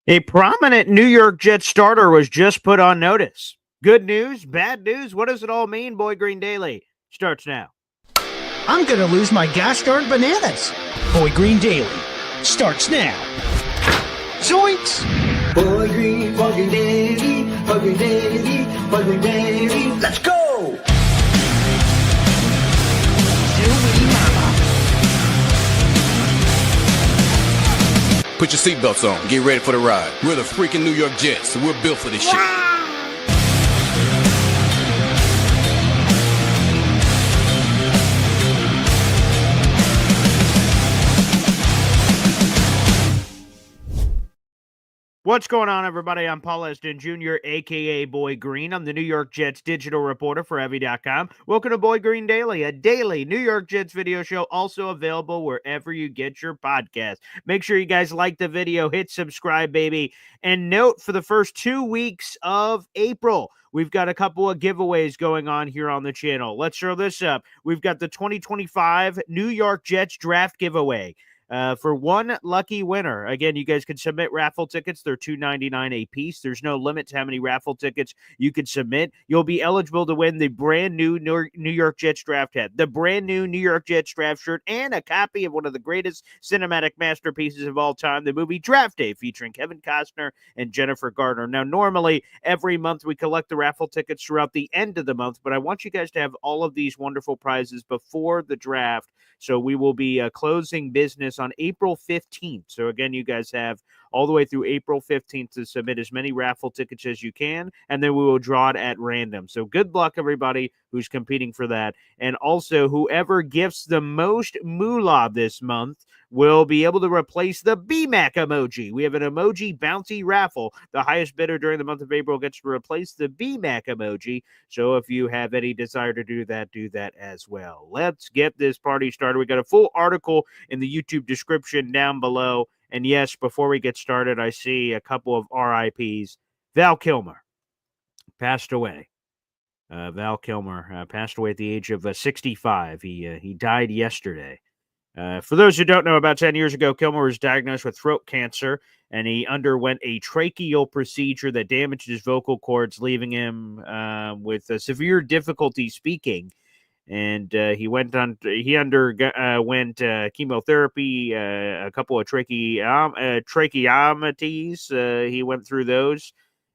A prominent New York Jets starter was just put on notice. Good news, bad news, what does it all mean? Boy Green Daily starts now. I'm going to lose my gosh darn bananas. Boy Green Daily starts now. Zoinks! Boy Green Daily, Boy Green Daily, Boy Green Daily. Let's go! Put your seatbelts on. Get ready for the ride. We're the freaking New York Jets, so we're built for this shit. What's going on, everybody? I'm Paul Esden Jr., a.k.a. Boy Green. I'm the New York Jets digital reporter for Heavy.com. Welcome to Boy Green Daily, a daily New York Jets video show, also available wherever you get your podcast. Make sure you guys like the video, hit subscribe, baby. And note, for the first 2 weeks of April, we've got a couple of giveaways going on here on the channel. Let's show this up. We've got the 2025 New York Jets draft giveaway. For one lucky winner. Again, you guys can submit raffle tickets. They're $2.99 a piece. There's no limit to how many raffle tickets you can submit. You'll be eligible to win the brand new New York Jets draft hat, the brand new New York Jets draft shirt, and a copy of one of the greatest cinematic masterpieces of all time, the movie Draft Day, featuring Kevin Costner and Jennifer Garner. Now, normally, every month we collect the raffle tickets throughout the end of the month, but I want you guys to have all of these wonderful prizes before the draft. So we will be closing business on April 15th. So again, you guys have all the way through April 15th to submit as many raffle tickets as you can, and then we will draw it at random. So good luck, everybody who's competing for that. And also, whoever gifts the most moolah this month will be able to replace the BMAC emoji. We have an emoji bounty raffle. The highest bidder during the month of April gets to replace the BMAC emoji. So if you have any desire to do that as well. Let's get this party started. We got a full article in the YouTube description down below. And yes, before we get started, I see a couple of RIPs. Val Kilmer passed away. Val Kilmer passed away at the age of 65. He died yesterday. For those who don't know, about 10 years ago, Kilmer was diagnosed with throat cancer, and he underwent a tracheal procedure that damaged his vocal cords, leaving him with severe difficulty speaking. And he underwent chemotherapy, a couple of tracheotomies. He went through those.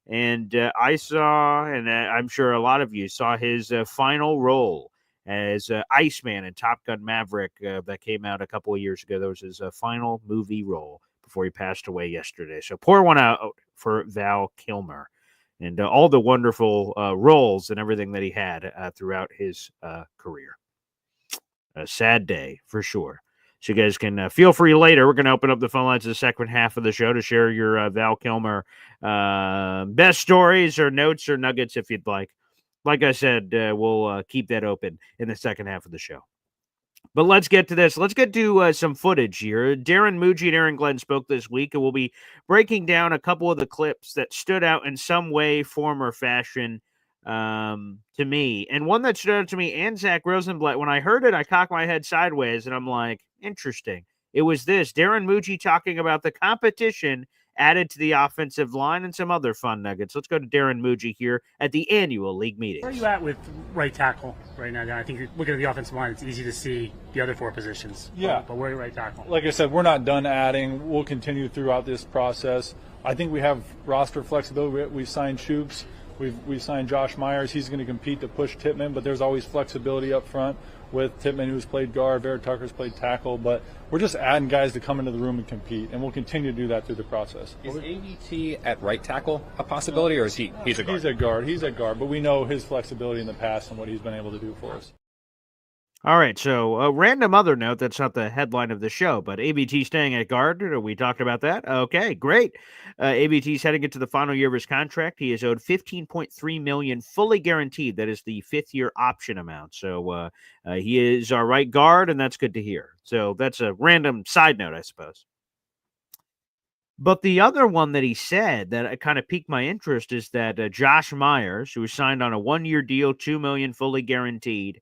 And I saw, and I'm sure a lot of you saw, his final role as Iceman in Top Gun Maverick that came out a couple of years ago. That was his final movie role before he passed away yesterday. So pour one out for Val Kilmer and all the wonderful roles and everything that he had throughout his career. A sad day, for sure. So you guys can feel free later. We're going to open up the phone lines in the second half of the show to share your Val Kilmer best stories or notes or nuggets if you'd like. Like I said, we'll keep that open in the second half of the show. But let's get to this. Let's get to some footage here. Darren Muji and Aaron Glenn spoke this week, and we'll be breaking down a couple of the clips that stood out in some way, form, or fashion to me. And one that stood out to me and Zach Rosenblatt, when I heard it, I cocked my head sideways, and I'm like, interesting. It was this. Darren Muji talking about the competition added to the offensive line and some other fun nuggets. Let's go to Darren Muji here at the annual league meeting. Where are you at with right tackle right now? I think looking at the offensive line, it's easy to see the other four positions. Yeah. But where are you right tackle? Like I said, we're not done adding. We'll continue throughout this process. I think we have roster flexibility. We've signed Shoops. We've signed Josh Myers. He's going to compete to push Tippmann, but there's always flexibility up front with Tippmann, who's played guard, Vera Tucker's played tackle. But we're just adding guys to come into the room and compete, and we'll continue to do that through the process. Is AVT at right tackle a possibility, or is he's a guard? He's a guard, but we know his flexibility in the past and what he's been able to do for us. All right, so a random other note, that's not the headline of the show, but ABT staying at guard. We talked about that. Okay, great. ABT's heading into the final year of his contract. He is owed $15.3 million fully guaranteed. That is the fifth-year option amount. So he is our right guard, and that's good to hear. So that's a random side note, I suppose. But the other one that he said that kind of piqued my interest is that Josh Myers, who was signed on a one-year deal, $2 million fully guaranteed,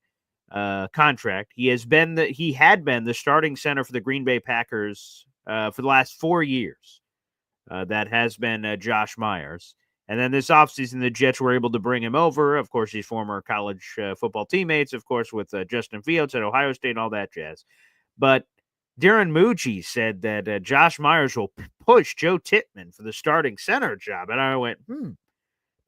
contract. He had been the starting center for the Green Bay Packers for the last 4 years. That has been Josh Myers. And then this offseason, the Jets were able to bring him over. Of course, he's former college football teammates, of course, with Justin Fields at Ohio State and all that jazz. But Darren Mucci said that Josh Myers will push Joe Tippmann for the starting center job. And I went,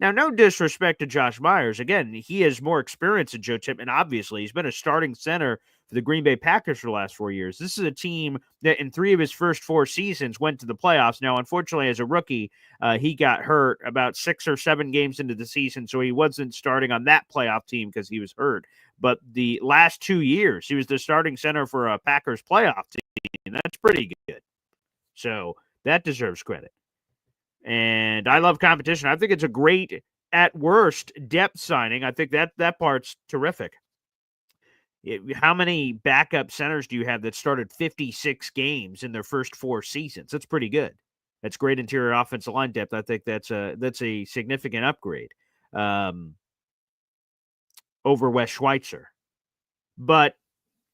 Now, no disrespect to Josh Myers. Again, he has more experience than Joe Tippmann, obviously. He's been a starting center for the Green Bay Packers for the last 4 years. This is a team that in 3 of his first 4 seasons went to the playoffs. Now, unfortunately, as a rookie, he got hurt about 6 or 7 games into the season, so he wasn't starting on that playoff team because he was hurt. But the last 2 years, he was the starting center for a Packers playoff team. That's pretty good. So that deserves credit. And I love competition. I think it's a great, at worst, depth signing. I think that part's terrific. How many backup centers do you have that started 56 games in their first 4 seasons? That's pretty good. That's great interior offensive line depth. I think that's a significant upgrade over Wes Schweitzer. But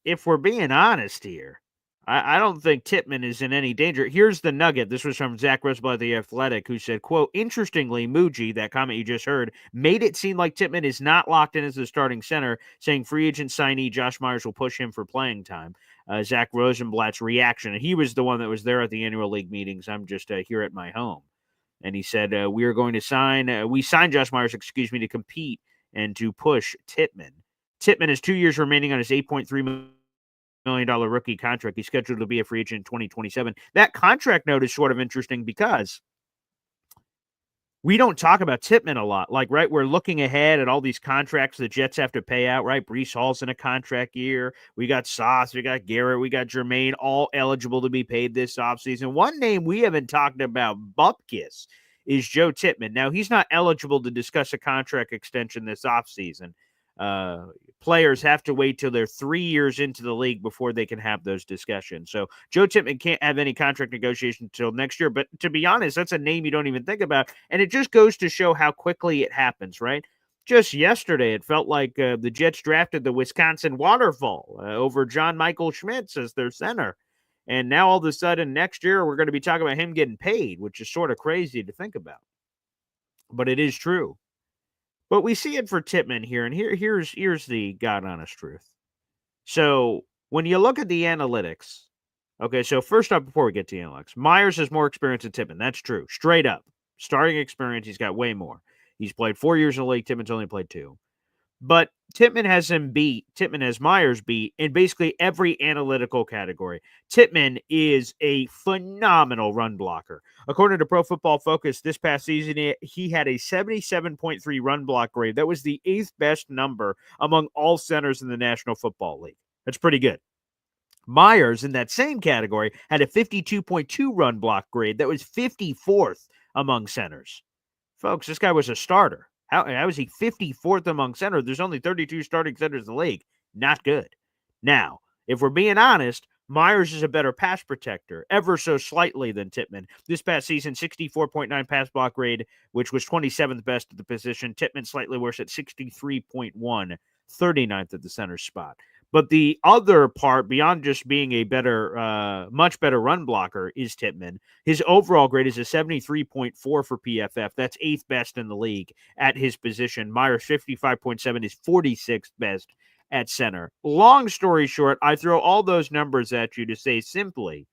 if we're being honest here, I don't think Tippmann is in any danger. Here's the nugget. This was from Zach Roseball of The Athletic, who said, quote, interestingly, Muji, that comment you just heard, made it seem like Tippmann is not locked in as the starting center, saying free agent signee Josh Myers will push him for playing time. Zach Rosenblatt's reaction, and he was the one that was there at the annual league meetings. I'm just here at my home. And he said, we signed Josh Myers, to compete and to push Tippmann. Tippmann has 2 years remaining on his $8.3 million rookie contract. He's scheduled to be a free agent in 2027. That contract note is sort of interesting because we don't talk about Tippmann a lot. Like, right, we're looking ahead at all these contracts the Jets have to pay out, right? Breece Hall's in a contract year. We got Sauce, we got Garrett, we got Jermaine, all eligible to be paid this offseason. One name we haven't talked about, Bupkis, is Joe Tippmann. Now, he's not eligible to discuss a contract extension this offseason. Players have to wait till they're 3 years into the league before they can have those discussions. So Joe Tippmann can't have any contract negotiation until next year. But to be honest, that's a name you don't even think about. And it just goes to show how quickly it happens, right? Just yesterday, it felt like the Jets drafted the Wisconsin Waterfall over John Michael Schmitz as their center. And now all of a sudden next year, we're going to be talking about him getting paid, which is sort of crazy to think about. But it is true. But we see it for Tippmann here, and here's the God honest truth. So when you look at the analytics, okay, so first up, before we get to the analytics, Myers has more experience than Tippmann. That's true. Straight up. Starting experience, he's got way more. He's played 4 years in the league. Tippmann's only played 2. But Tippmann has Myers beat in basically every analytical category. Tippmann is a phenomenal run blocker. According to Pro Football Focus, this past season, he had a 77.3 run block grade. That was the 8th best number among all centers in the National Football League. That's pretty good. Myers, in that same category, had a 52.2 run block grade. That was 54th among centers. Folks, this guy was a starter. How is he 54th among centers? There's only 32 starting centers in the league. Not good. Now, if we're being honest, Myers is a better pass protector, ever so slightly than Tippmann. This past season, 64.9 pass block grade, which was 27th best at the position. Tippmann slightly worse at 63.1, 39th at the center spot. But the other part, beyond just being a better, much better run blocker, is Tippmann. His overall grade is a 73.4 for PFF. That's 8th best in the league at his position. Myers, 55.7 is 46th best at center. Long story short, I throw all those numbers at you to say simply,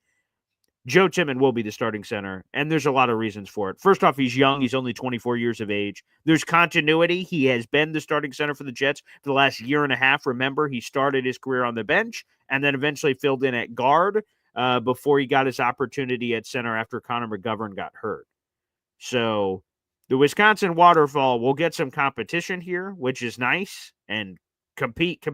Joe Tippmann will be the starting center, and there's a lot of reasons for it. First off, he's young. He's only 24 years of age. There's continuity. He has been the starting center for the Jets for the last year and a half. Remember, he started his career on the bench and then eventually filled in at guard before he got his opportunity at center after Connor McGovern got hurt. So the Wisconsin Waterfall will get some competition here, which is nice, and compete.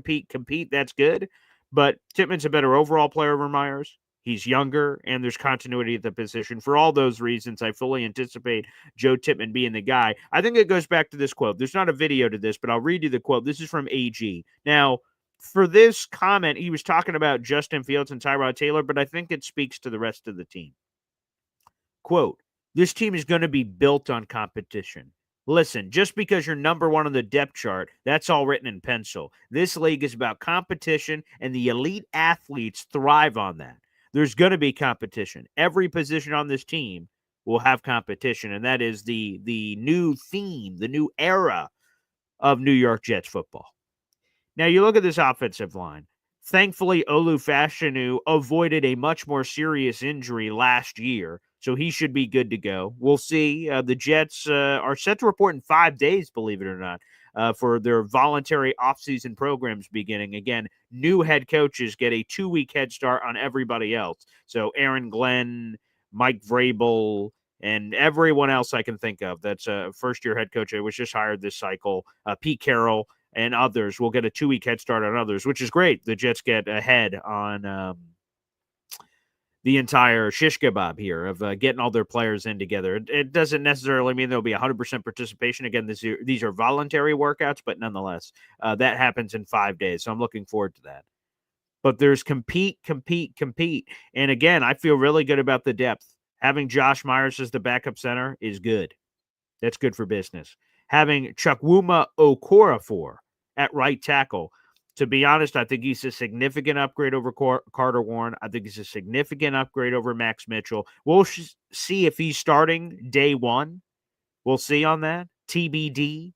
That's good. But Tippmann's a better overall player over Myers. He's younger, and there's continuity at the position. For all those reasons, I fully anticipate Joe Tippmann being the guy. I think it goes back to this quote. There's not a video to this, but I'll read you the quote. This is from AG. Now, for this comment, he was talking about Justin Fields and Tyrod Taylor, but I think it speaks to the rest of the team. Quote, this team is going to be built on competition. Listen, just because you're number 1 on the depth chart, that's all written in pencil. This league is about competition, and the elite athletes thrive on that. There's going to be competition. Every position on this team will have competition, and that is the new theme, the new era of New York Jets football. Now, you look at this offensive line. Thankfully, Olu Fashanu avoided a much more serious injury last year, so he should be good to go. We'll see. The Jets are set to report in 5 days, believe it or not, for their voluntary offseason programs beginning. Again, new head coaches get a 2-week head start on everybody else. So Aaron Glenn, Mike Vrabel, and everyone else I can think of that's a first-year head coach that was just hired this cycle, Pete Carroll, and others will get a 2-week head start on others, which is great. The Jets get ahead on the entire shish kebab here of getting all their players in together. It doesn't necessarily mean there'll be 100% participation. Again, these are voluntary workouts, but nonetheless, that happens in 5 days. So I'm looking forward to that. But there's compete. And again, I feel really good about the depth. Having Josh Myers as the backup center is good. That's good for business. Having Chukwuma Okorafor at right tackle, to be honest, I think he's a significant upgrade over Carter Warren. I think he's a significant upgrade over Max Mitchell. We'll see if he's starting day one. We'll see on that. TBD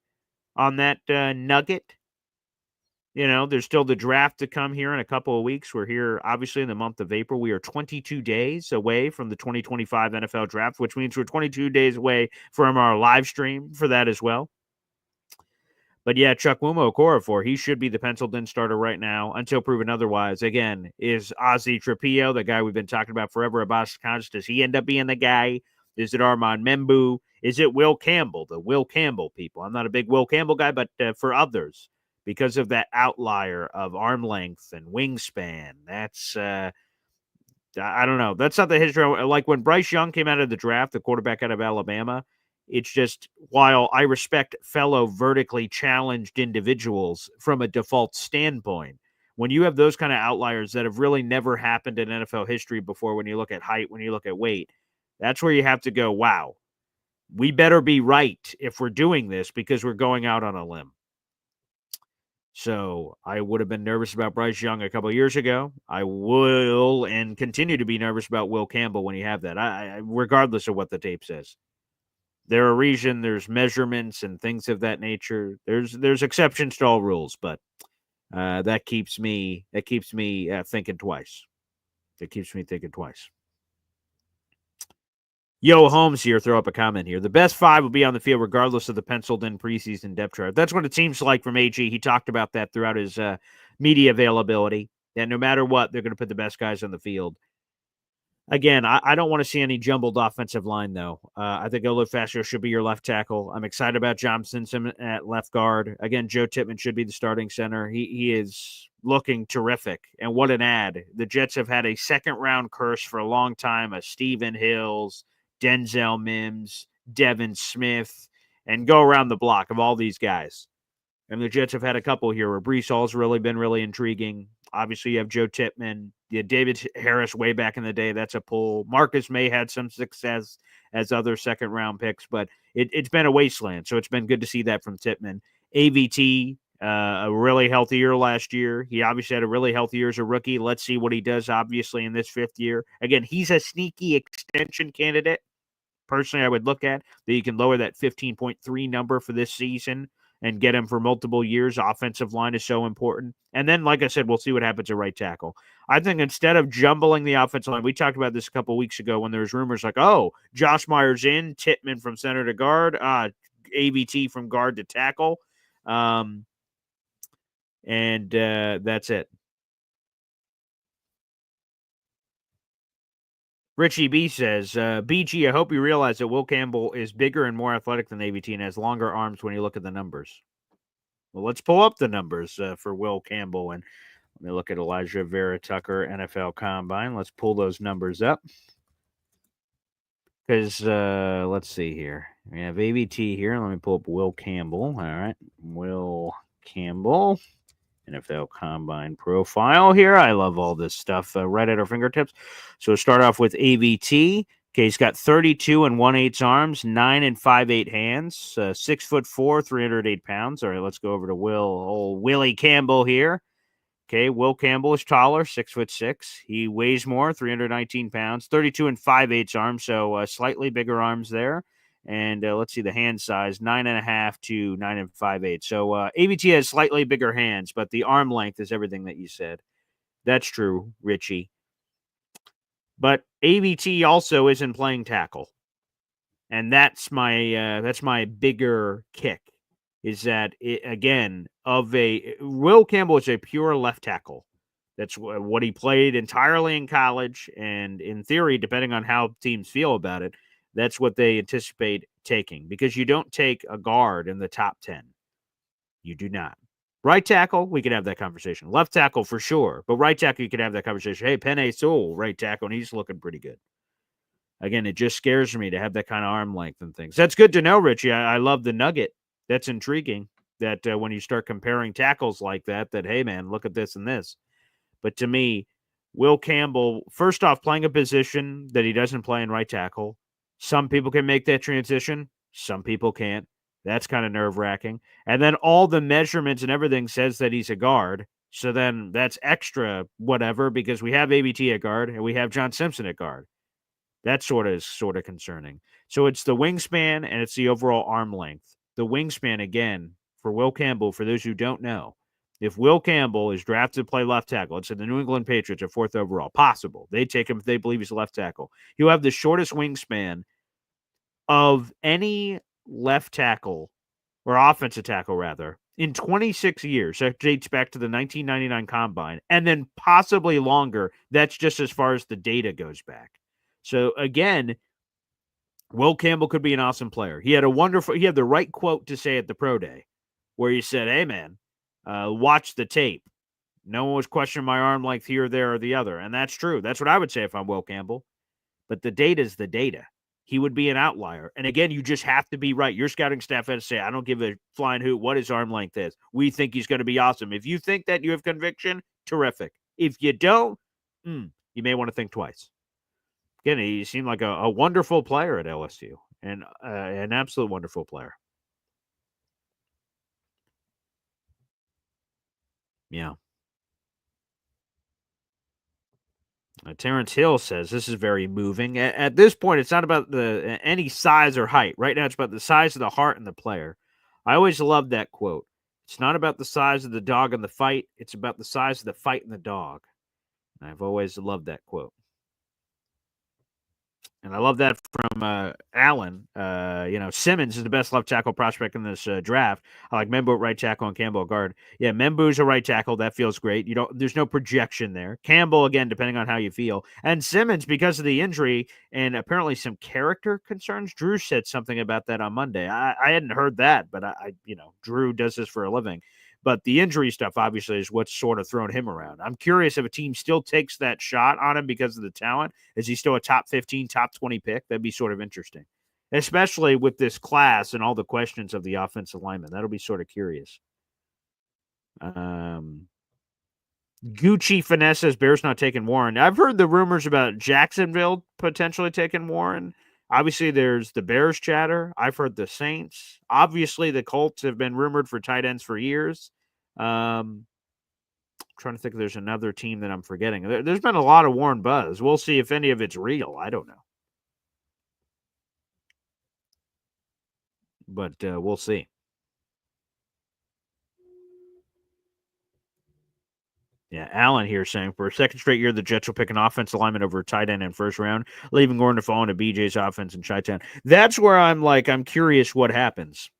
on that nugget. You know, there's still the draft to come here in a couple of weeks. We're here, obviously, in the month of April. We are 22 days away from the 2025 NFL draft, which means we're 22 days away from our live stream for that as well. But yeah, Chukwuma Okorafor, he should be the penciled-in starter right now until proven otherwise. Again, is Ozzie Trapillo, the guy we've been talking about forever, Abbas Khan, does he end up being the guy? Is it Armand Membu? Is it Will Campbell, the Will Campbell people? I'm not a big Will Campbell guy, but for others, because of that outlier of arm length and wingspan. That's, I don't know. That's not the history. Like when Bryce Young came out of the draft, the quarterback out of Alabama, it's just, while I respect fellow vertically challenged individuals from a default standpoint, when you have those kind of outliers that have really never happened in NFL history before, when you look at height, when you look at weight, that's where you have to go, wow, we better be right if we're doing this because we're going out on a limb. So I would have been nervous about Bryce Young a couple of years ago. I will and continue to be nervous about Will Campbell when you have that, I regardless of what the tape says. There are reason, there's measurements and things of that nature. There's exceptions to all rules, but that keeps me thinking twice. It keeps me thinking twice. Yo, Holmes here, throw up a comment here. The best 5 will be on the field regardless of the penciled-in preseason depth chart. That's what it seems like from AG. He talked about that throughout his media availability, that no matter what, they're going to put the best guys on the field. Again, I don't want to see any jumbled offensive line, though. I think Olu Fashanu should be your left tackle. I'm excited about John Simpson at left guard. Again, Joe Tippmann should be the starting center. He is looking terrific, and what an ad. The Jets have had a second-round curse for a long time, a Stephen Hills, Denzel Mims, Devin Smith, and go around the block of all these guys. And the Jets have had a couple here where Breece Hall's really been really intriguing. Obviously, you have Joe Tippmann. You had David Harris way back in the day. That's a pull. Marcus May had some success as other second-round picks, but it's been a wasteland. So it's been good to see that from Tippmann. AVT, a really healthy year last year. He obviously had a really healthy year as a rookie. Let's see what he does, obviously, in this 5th year. Again, he's a sneaky extension candidate. Personally, I would look at that you can lower that 15.3 number for this season and get him for multiple years. Offensive line is so important. And then, like I said, we'll see what happens at right tackle. I think instead of jumbling the offensive line, we talked about this a couple of weeks ago when there was rumors like, oh, Josh Myers in, Tippmann from center to guard, AVT from guard to tackle. And that's it. Richie B says, BG, I hope you realize that Will Campbell is bigger and more athletic than AVT and has longer arms when you look at the numbers. Well, let's pull up the numbers for Will Campbell. And let me look at Elijah Vera Tucker, NFL Combine. Let's pull those numbers up. Because, let's see here. We have AVT here. Let me pull up Will Campbell. All right. Will Campbell. NFL Combine profile here. I love all this stuff right at our fingertips. So we'll start off with AVT. Okay, he's got 32 1/8 arms, 9 5/8 hands, 6'4", 308 pounds. All right, let's go over to Willie Campbell here. Okay, Will Campbell is taller, 6'6". He weighs more, 319 pounds, 32 and 5/8 arms, so slightly bigger arms there. And let's see the hand size, 9.5 to 9 and 5/8. So ABT has slightly bigger hands, but the arm length is everything that you said. That's true, Richie. But ABT also isn't playing tackle, and that's my bigger kick. Is that again Will Campbell is a pure left tackle. That's what he played entirely in college, and in theory, depending on how teams feel about it, that's what they anticipate taking. Because you don't take a guard in the top 10, you do not. Right tackle, we could have that conversation. Left tackle for sure, but right tackle, you could have that conversation. Hey, Penei Sewell, right tackle, and he's looking pretty good. Again, it just scares me to have that kind of arm length and things. That's good to know, Richie. I love the nugget. That's intriguing. That when you start comparing tackles like that, hey, man, look at this and this. But to me, Will Campbell, first off, playing a position that he doesn't play in right tackle. Some people can make that transition. Some people can't. That's kind of nerve-wracking. And then all the measurements and everything says that he's a guard. So then that's extra whatever because we have ABT at guard and we have John Simpson at guard. That is sort of concerning. So it's the wingspan and it's the overall arm length. The wingspan, again, for Will Campbell, for those who don't know, if Will Campbell is drafted to play left tackle, it's in the New England Patriots at 4th overall, possible. They take him if they believe he's a left tackle. He'll have the shortest wingspan of any left tackle or offensive tackle, rather, in 26 years. That dates back to the 1999 Combine. And then possibly longer. That's just as far as the data goes back. So, again, Will Campbell could be an awesome player. He had the right quote to say at the pro day where he said, hey, man, watch the tape. No one was questioning my arm length here, there, or the other. And that's true. That's what I would say if I'm Will Campbell. But the data is the data. He would be an outlier. And again, you just have to be right. Your scouting staff has to say, I don't give a flying hoot what his arm length is. We think he's going to be awesome. If you think that you have conviction, terrific. If you don't, you may want to think twice. Again, he seemed like a wonderful player at LSU and an absolute wonderful player. Yeah. Terrence Hill says this is very moving. At this point, it's not about any size or height. Right now, it's about the size of the heart and the player. I always love that quote. It's not about the size of the dog in the fight. It's about the size of the fight in the dog. And I've always loved that quote. And I love that from Allen. Simmons is the best left tackle prospect in this draft. I like Membu at right tackle and Campbell at guard. Yeah, Membu's a right tackle. That feels great. There's no projection there. Campbell, again, depending on how you feel. And Simmons, because of the injury and apparently some character concerns. Drew said something about that on Monday. I hadn't heard that, but Drew does this for a living. But the injury stuff, obviously, is what's sort of thrown him around. I'm curious if a team still takes that shot on him because of the talent. Is he still a top 15, top 20 pick? That'd be sort of interesting, especially with this class and all the questions of the offensive lineman. That'll be sort of curious. Gucci Finesse says Bears not taking Warren. I've heard the rumors about Jacksonville potentially taking Warren. Obviously, there's the Bears chatter. I've heard the Saints. Obviously, the Colts have been rumored for tight ends for years. Trying to think if there's another team that I'm forgetting. There's been a lot of Warren buzz. We'll see if any of it's real. I don't know. But we'll see. Yeah, Allen here saying for a second straight year, the Jets will pick an offensive lineman over a tight end in first round, leaving Gordon to fall into BJ's offense in Chi-Town. That's where I'm curious what happens.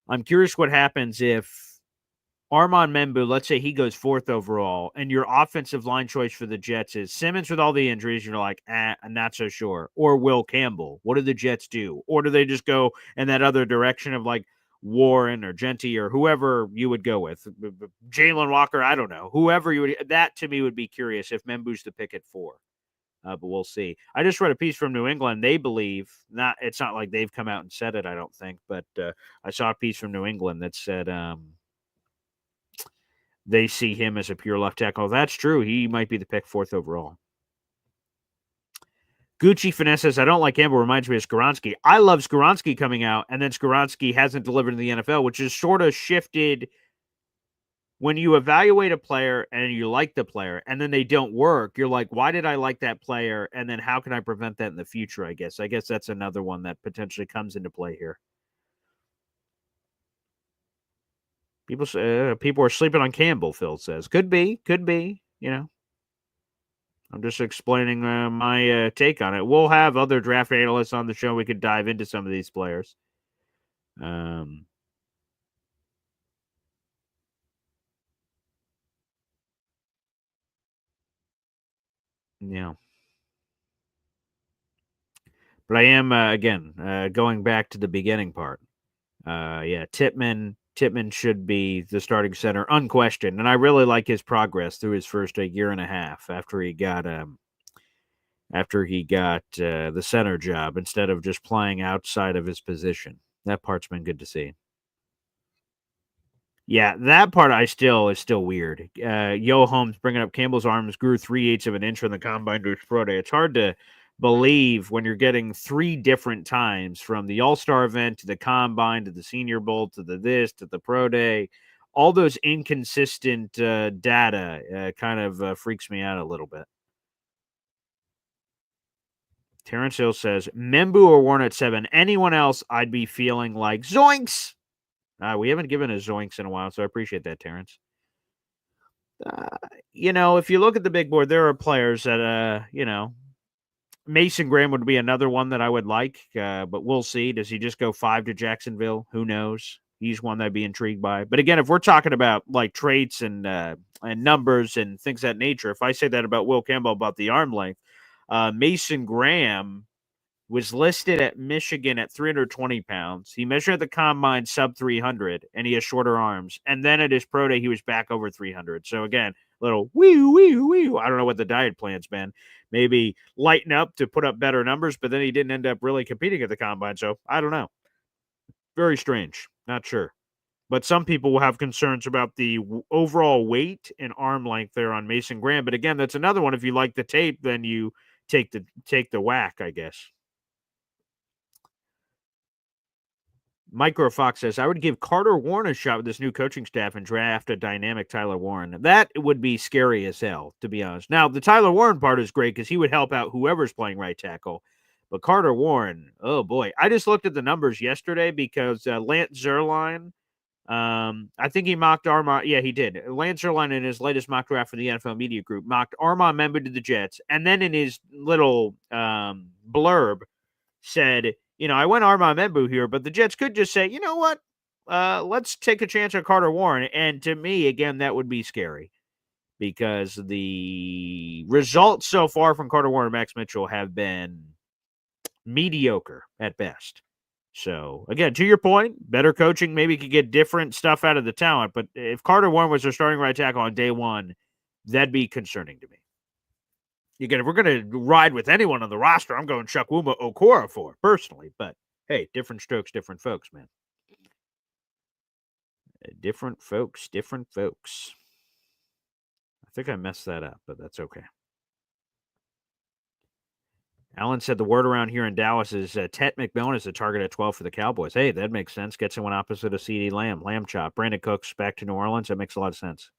I'm curious what happens if Armand Membu, let's say he goes 4th overall, and your offensive line choice for the Jets is Simmons with all the injuries. You're like, I'm not so sure. Or Will Campbell. What do the Jets do? Or do they just go in that other direction of like Warren or Genty or whoever you would go with? Jalen Walker, I don't know. Whoever you would, that to me would be curious if Membu's the pick at 4. But we'll see. I just read a piece from New England. They believe, it's not like they've come out and said it, I don't think, but I saw a piece from New England that said they see him as a pure left tackle. That's true. He might be the pick 4th overall. Gucci Finesse says, I don't like Campbell. Reminds me of Skoronski. I love Skoronski coming out, and then Skoronski hasn't delivered in the NFL, which has sort of shifted when you evaluate a player and you like the player and then they don't work, you're like, why did I like that player? And then how can I prevent that in the future? I guess that's another one that potentially comes into play here. People are sleeping on Campbell, Phil says. Could be. I'm just explaining my take on it. We'll have other draft analysts on the show. We could dive into some of these players. Yeah. But I am, again, going back to the beginning part. Tittman should be the starting center, unquestioned. And I really like his progress through his first year and a half after he got the center job instead of just playing outside of his position. That part's been good to see. Yeah, that part is still weird. Yo Holmes bringing up Campbell's arms grew 3/8 of an inch from the combine to his pro day. It's hard to believe when you're getting 3 different times from the All-Star event to the combine to the Senior Bowl to the this to the pro day. All those inconsistent data kind of freaks me out a little bit. Terrence Hill says, Membu or Warren at 7. Anyone else, I'd be feeling like zoinks. We haven't given a zoinks in a while, so I appreciate that, Terrence. If you look at the big board, there are players that, Mason Graham would be another one that I would like, but we'll see. Does he just go 5 to Jacksonville? Who knows? He's one that I'd be intrigued by. But again, if we're talking about like traits and numbers and things of that nature, if I say that about Will Campbell about the arm length, Mason Graham was listed at Michigan at 320 pounds. He measured at the combine sub 300, and he has shorter arms. And then at his pro day, he was back over 300. So again, little wee. I don't know what the diet plan's been. Maybe lighten up to put up better numbers, but then he didn't end up really competing at the combine. So I don't know. Very strange. Not sure. But some people will have concerns about the overall weight and arm length there on Mason Graham. But again, that's another one. If you like the tape, then you take the whack, I guess. Micro Fox says, I would give Carter Warren a shot with this new coaching staff and draft a dynamic Tyler Warren. That would be scary as hell, to be honest. Now, the Tyler Warren part is great because he would help out whoever's playing right tackle. But Carter Warren, oh boy. I just looked at the numbers yesterday because Lance Zierlein, I think he mocked Armand. Yeah, he did. Lance Zierlein in his latest mock draft for the NFL Media Group mocked Armand Membu to the Jets. And then in his little blurb said, I went Armand Membu here, but the Jets could just say, you know what? Let's take a chance on Carter Warren. And to me, again, that would be scary because the results so far from Carter Warren and Max Mitchell have been mediocre at best. So, again, to your point, better coaching maybe could get different stuff out of the talent. But if Carter Warren was their starting right tackle on day one, that'd be concerning to me. Again, if we're going to ride with anyone on the roster, I'm going Chukwuma Okora for, personally. But, hey, different strokes, different folks, man. Different folks. I think I messed that up, but that's okay. Alan said the word around here in Dallas is Tet McMillan is the target at 12 for the Cowboys. Hey, that makes sense. Get someone opposite of CeeDee Lamb. Lamb chop. Brandon Cooks back to New Orleans. That makes a lot of sense.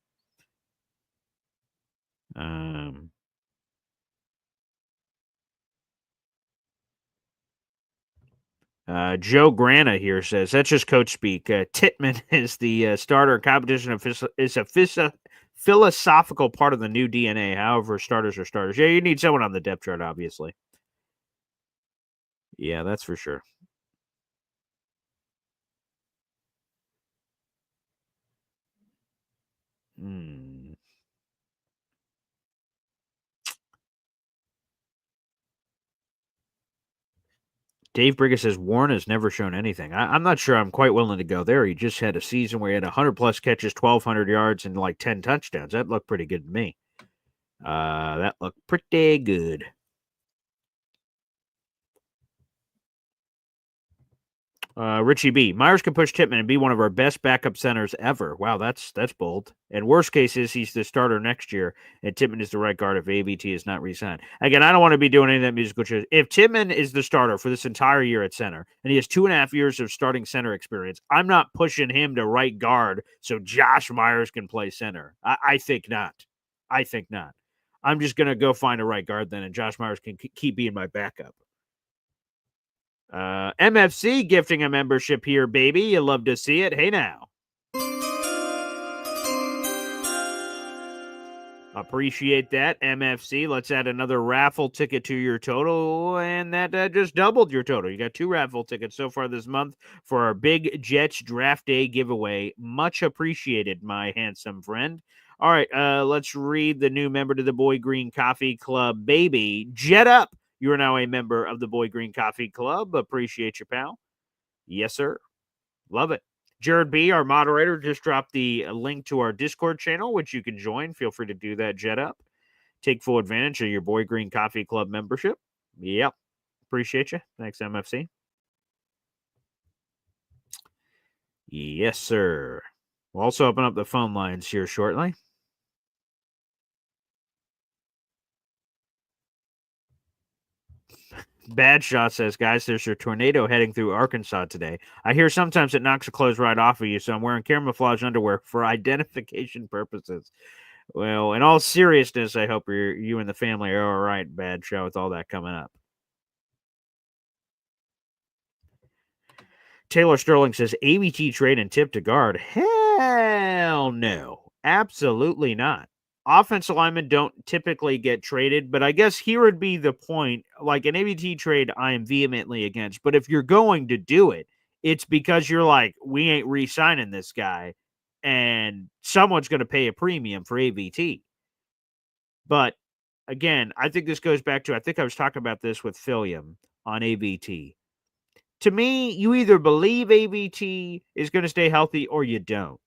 Joe Grana here says, that's just coach speak. Tittman is the starter. Competition is a philosophical part of the new DNA. However, starters are starters. Yeah, you need someone on the depth chart, obviously. Yeah, that's for sure. Dave Briggs says Warren has never shown anything. I'm not sure I'm quite willing to go there. He just had a season where he had 100-plus catches, 1,200 yards, and like 10 touchdowns. That looked pretty good to me. That looked pretty good. Richie B. Myers could push Tippmann and be one of our best backup centers ever. Wow, that's bold. And worst case is he's the starter next year, and Tippmann is the right guard if AVT is not re-signed. Again, I don't want to be doing any of that musical chairs. If Tippmann is the starter for this entire year at center, and he has 2.5 years of starting center experience, I'm not pushing him to right guard so Josh Myers can play center. I think not. I think not. I'm just going to go find a right guard then, and Josh Myers can keep being my backup. MFC gifting a membership here, baby. You love to see it. Hey, now. Appreciate that, MFC. Let's add another raffle ticket to your total, and that just doubled your total. You got 2 raffle tickets so far this month for our Big Jets Draft Day giveaway. Much appreciated, my handsome friend. All right, let's read the new member to the Boy Green Coffee Club, baby. Jet up. You are now a member of the Boy Green Coffee Club. Appreciate you, pal. Yes, sir. Love it. Jared B., our moderator, just dropped the link to our Discord channel, which you can join. Feel free to do that, Jet Up. Take full advantage of your Boy Green Coffee Club membership. Yep. Appreciate you. Thanks, MFC. Yes, sir. We'll also open up the phone lines here shortly. Bad Shot says, guys, there's a tornado heading through Arkansas today. I hear sometimes it knocks the clothes right off of you, so I'm wearing camouflage underwear for identification purposes. Well, in all seriousness, I hope you and the family are all right, Bad Shot, with all that coming up. Taylor Sterling says, ABT trade and tip to guard. Hell no. Absolutely not. Offensive linemen don't typically get traded, but I guess here would be the point. Like an ABT trade, I am vehemently against. But if you're going to do it, it's because you're like, we ain't re-signing this guy, and someone's going to pay a premium for ABT. But again, I think this goes back to, I think I was talking about this with Philium on ABT. To me, you either believe ABT is going to stay healthy or you don't.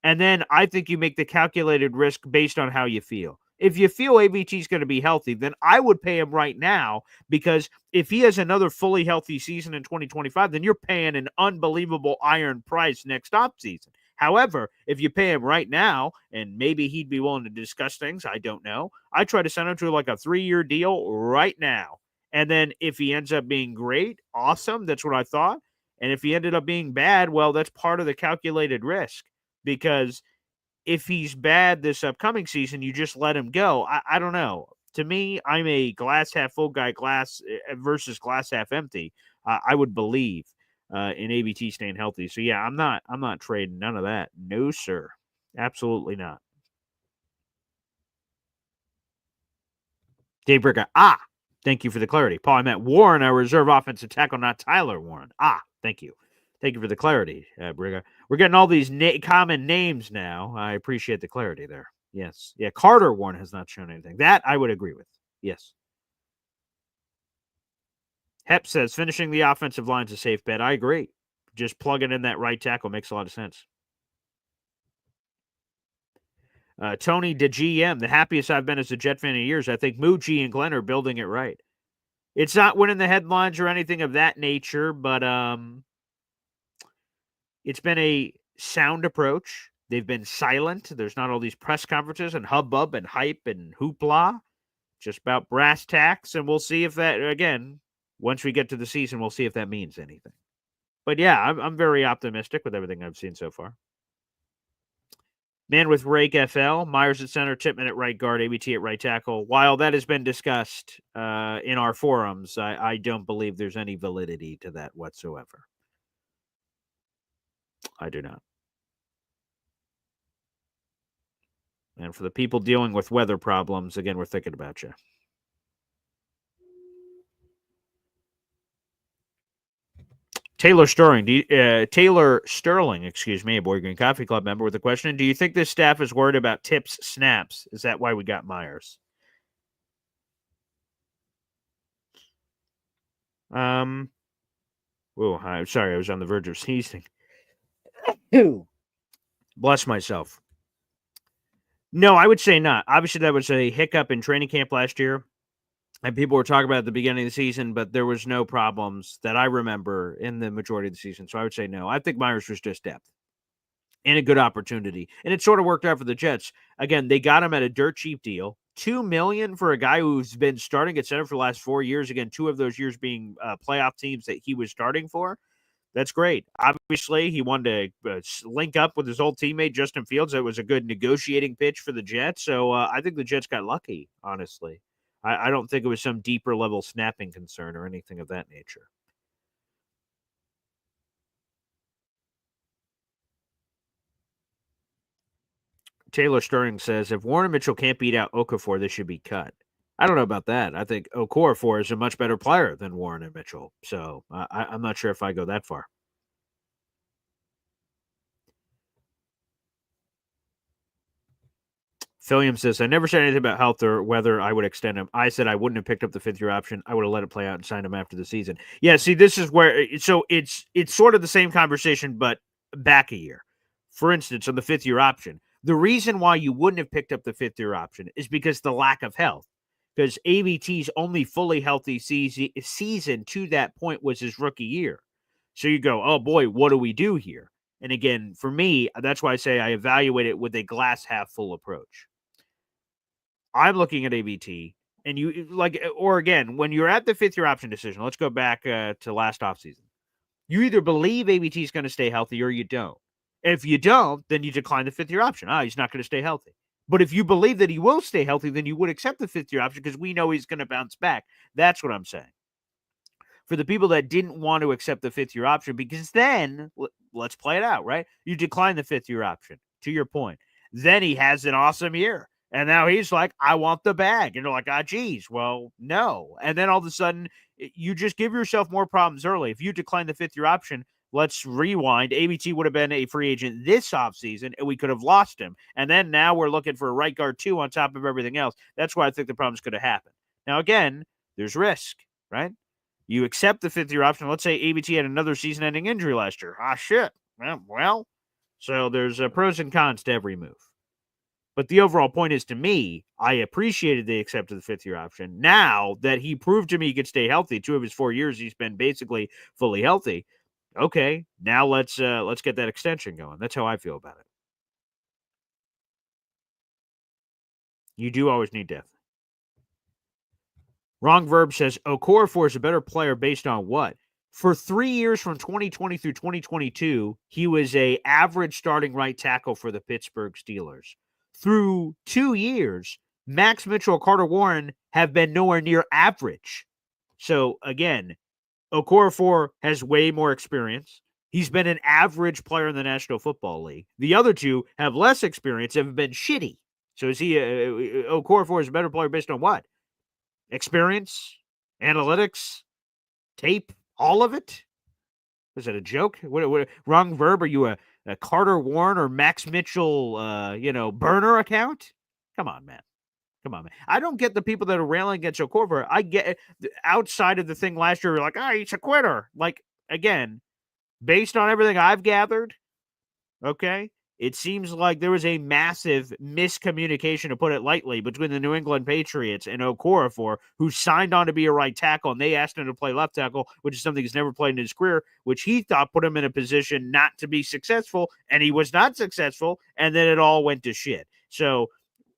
And then I think you make the calculated risk based on how you feel. If you feel ABT is going to be healthy, then I would pay him right now, because if he has another fully healthy season in 2025, then you're paying an unbelievable iron price next offseason. However, if you pay him right now, and maybe he'd be willing to discuss things, I don't know. I try to send him to like a 3-year deal right now. And then if he ends up being great, awesome. That's what I thought. And if he ended up being bad, well, that's part of the calculated risk. Because if he's bad this upcoming season, you just let him go. I don't know. To me, I'm a glass half full guy, glass versus glass half empty. I would believe in ABT staying healthy. So yeah, I'm not trading none of that. No, sir. Absolutely not. Dave Bricker. Thank you for the clarity. Paul, I meant Warren, our reserve offensive tackle, not Tyler Warren. Thank you. Thank you for the clarity, Briga. We're getting all these common names now. I appreciate the clarity there. Yes. Yeah, Carter Warren has not shown anything. That I would agree with. Yes. Hep says, finishing the offensive line's a safe bet. I agree. Just plugging in that right tackle makes a lot of sense. Tony DeGM, the happiest I've been as a Jet fan in years. I think Muji and Glenn are building it right. It's not winning the headlines or anything of that nature, but it's been a sound approach. They've been silent. There's not all these press conferences and hubbub and hype and hoopla. Just about brass tacks, and we'll see if that, again, once we get to the season, we'll see if that means anything. But yeah, I'm very optimistic with everything I've seen so far. Man with Rake FL, Myers at center, Tippmann at right guard, ABT at right tackle. While that has been discussed in our forums, I don't believe there's any validity to that whatsoever. I do not. And for the people dealing with weather problems, again, we're thinking about you. Taylor Sterling, a Boy Green Coffee Club member with a question. Do you think this staff is worried about tips snaps? Is that why we got Myers? I'm sorry, I was on the verge of sneezing. Bless myself. No, I would say not. Obviously, that was a hiccup in training camp last year. And people were talking about at the beginning of the season, but there was no problems that I remember in the majority of the season. So I would say no. I think Myers was just depth and a good opportunity. And it sort of worked out for the Jets. Again, they got him at a dirt cheap deal. $2 million for a guy who's been starting at center for the last 4 years. Again, 2 of those years being playoff teams that he was starting for. That's great. Obviously, he wanted to link up with his old teammate, Justin Fields. That was a good negotiating pitch for the Jets. So I think the Jets got lucky, honestly. I don't think it was some deeper level snapping concern or anything of that nature. Taylor Stirring says, if Warren Mitchell can't beat out Okafor, they should be cut. I don't know about that. I think Okafor is a much better player than Warren and Mitchell. So I'm not sure if I go that far. Philium says, I never said anything about health or whether I would extend him. I said I wouldn't have picked up the 5th-year option. I would have let it play out and signed him after the season. Yeah, see, this is where so it's sort of the same conversation, but back a year. For instance, on the 5th-year option, the reason why you wouldn't have picked up the 5th-year option is because the lack of health. Because AVT's only fully healthy season to that point was his rookie year. So you go, oh boy, what do we do here? And again, for me, that's why I say I evaluate it with a glass half full approach. I'm looking at AVT, and you like, or again, when you're at the 5th-year option decision, let's go back to last offseason. You either believe AVT is going to stay healthy or you don't. If you don't, then you decline the 5th-year option. He's not going to stay healthy. But if you believe that he will stay healthy, then you would accept the 5th-year option because we know he's going to bounce back. That's what I'm saying. For the people that didn't want to accept the 5th-year option, because then, let's play it out, right? You decline the 5th-year option, to your point. Then he has an awesome year. And now he's like, I want the bag. And you're like, geez, well, no. And then all of a sudden, you just give yourself more problems early. If you decline the 5th-year option, let's rewind. ABT would have been a free agent this offseason, and we could have lost him. And then now we're looking for a right guard too on top of everything else. That's why I think the problem's going to happen. Now, again, there's risk, right? You accept the 5th-year option. Let's say ABT had another season-ending injury last year. Shit. Well, so there's pros and cons to every move. But the overall point is, to me, I appreciated they accepted the 5th-year option. Now that he proved to me he could stay healthy, 2 of his 4 years he's been basically fully healthy. Okay, now let's get that extension going. That's how I feel about it. You do always need depth. Wrong Verb says, Okorafor is a better player based on what? For 3 years from 2020 through 2022, he was a average starting right tackle for the Pittsburgh Steelers. Through 2 years, Max Mitchell, Carter Warren have been nowhere near average. So again, Okorafor has way more experience. He's been an average player in the National Football League. The other two have less experience, have been shitty. So is he Okorafor is a better player based on what? Experience, analytics, tape, all of it? Was that a joke? What Wrong Verb? Are you a Carter Warren or Max Mitchell, burner account? Come on, man. I don't get the people that are railing against Okorafor. I get outside of the thing last year, you're like, he's a quitter. Like, again, based on everything I've gathered, okay, it seems like there was a massive miscommunication, to put it lightly, between the New England Patriots and Okorafor, who signed on to be a right tackle, and they asked him to play left tackle, which is something he's never played in his career, which he thought put him in a position not to be successful, and he was not successful, and then it all went to shit. So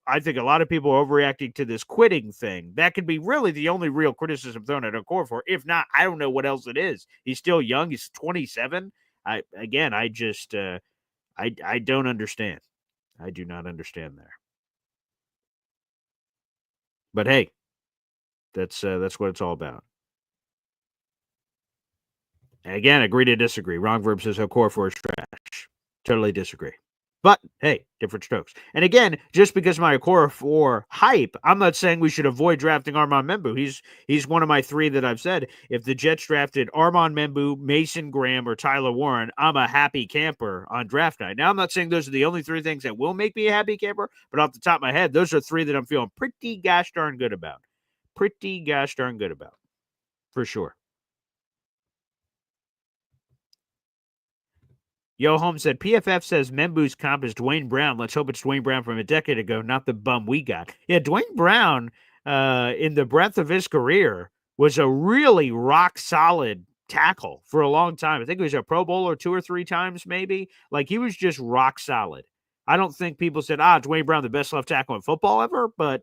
I think a lot of people are overreacting to this quitting thing. That could be really the only real criticism thrown at Okorafor. If not, I don't know what else it is. He's still young. He's 27. I don't understand. I do not understand there. But hey, that's what it's all about. And again, agree to disagree. Wrong Verb says Okorafor is trash. Totally disagree. But hey, different strokes. And again, just because my Okorafor hype, I'm not saying we should avoid drafting Armand Membu. He's one of my 3 that I've said. If the Jets drafted Armand Membu, Mason Graham, or Tyler Warren, I'm a happy camper on draft night. Now, I'm not saying those are the only 3 things that will make me a happy camper, but off the top of my head, those are 3 that I'm feeling pretty gosh darn good about. For sure. Yo Home said, PFF says Membu's comp is Dwayne Brown. Let's hope it's Dwayne Brown from a decade ago, not the bum we got. Yeah, Dwayne Brown, in the breadth of his career, was a really rock-solid tackle for a long time. I think he was a Pro Bowler 2 or 3 times, maybe. Like, he was just rock solid. I don't think people said, Dwayne Brown, the best left tackle in football ever, but,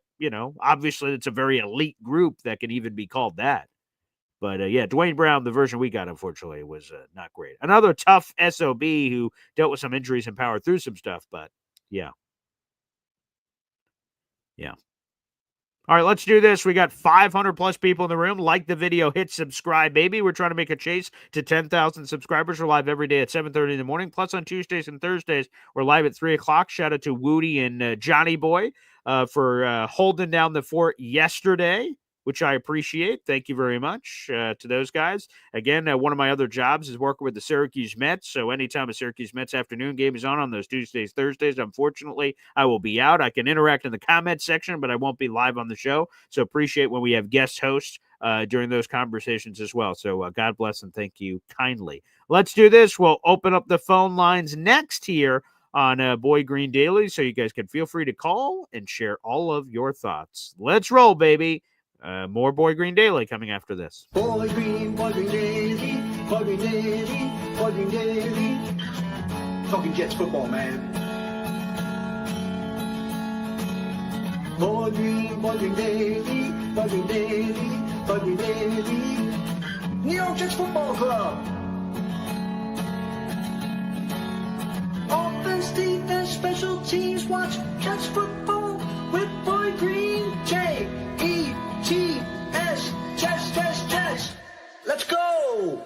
obviously it's a very elite group that can even be called that. But, Dwayne Brown, the version we got, unfortunately, was not great. Another tough SOB who dealt with some injuries and powered through some stuff, but, yeah. Yeah. All right, let's do this. We got 500 plus people in the room. Like the video, hit subscribe, baby. We're trying to make a chase to 10,000 subscribers. We're live every day at 7:30 in the morning. Plus on Tuesdays and Thursdays, we're live at 3 o'clock. Shout out to Woody and Johnny Boy for holding down the fort yesterday, which I appreciate. Thank you very much to those guys. Again, one of my other jobs is working with the Syracuse Mets. So anytime a Syracuse Mets afternoon game is on those Tuesdays, Thursdays, unfortunately, I will be out. I can interact in the comment section, but I won't be live on the show. So appreciate when we have guest hosts during those conversations as well. So God bless and thank you kindly. Let's do this. We'll open up the phone lines next here on Boy Green Daily, so you guys can feel free to call and share all of your thoughts. Let's roll, baby. More Boy Green Daily coming after this. Boy Green Daily, Boy Green Daily, Boy Green Daily. Talking Jets football, man. Boy Green Daily, Boy Green Daily, Boy Green Daily. New York Jets Football Club. Offense, defense, special teams. Watch Jets football with Boy Green. J-E-T-S, Jets. Let's go.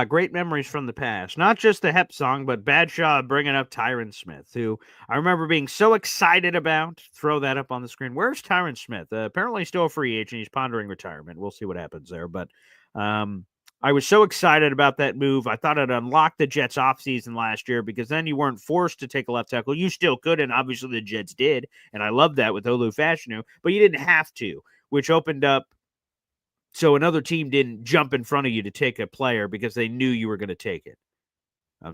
Great memories from the past. Not just the Hep song, but Badshaw bringing up Tyron Smith, who I remember being so excited about. Throw that up on the screen. Where's Tyron Smith? Apparently still a free agent. He's pondering retirement. We'll see what happens there. But I was so excited about that move. I thought it unlocked the Jets offseason last year because then you weren't forced to take a left tackle. You still could, and obviously the Jets did. And I love that with Olu Fashanu, but you didn't have to, which opened up so another team didn't jump in front of you to take a player because they knew you were going to take it.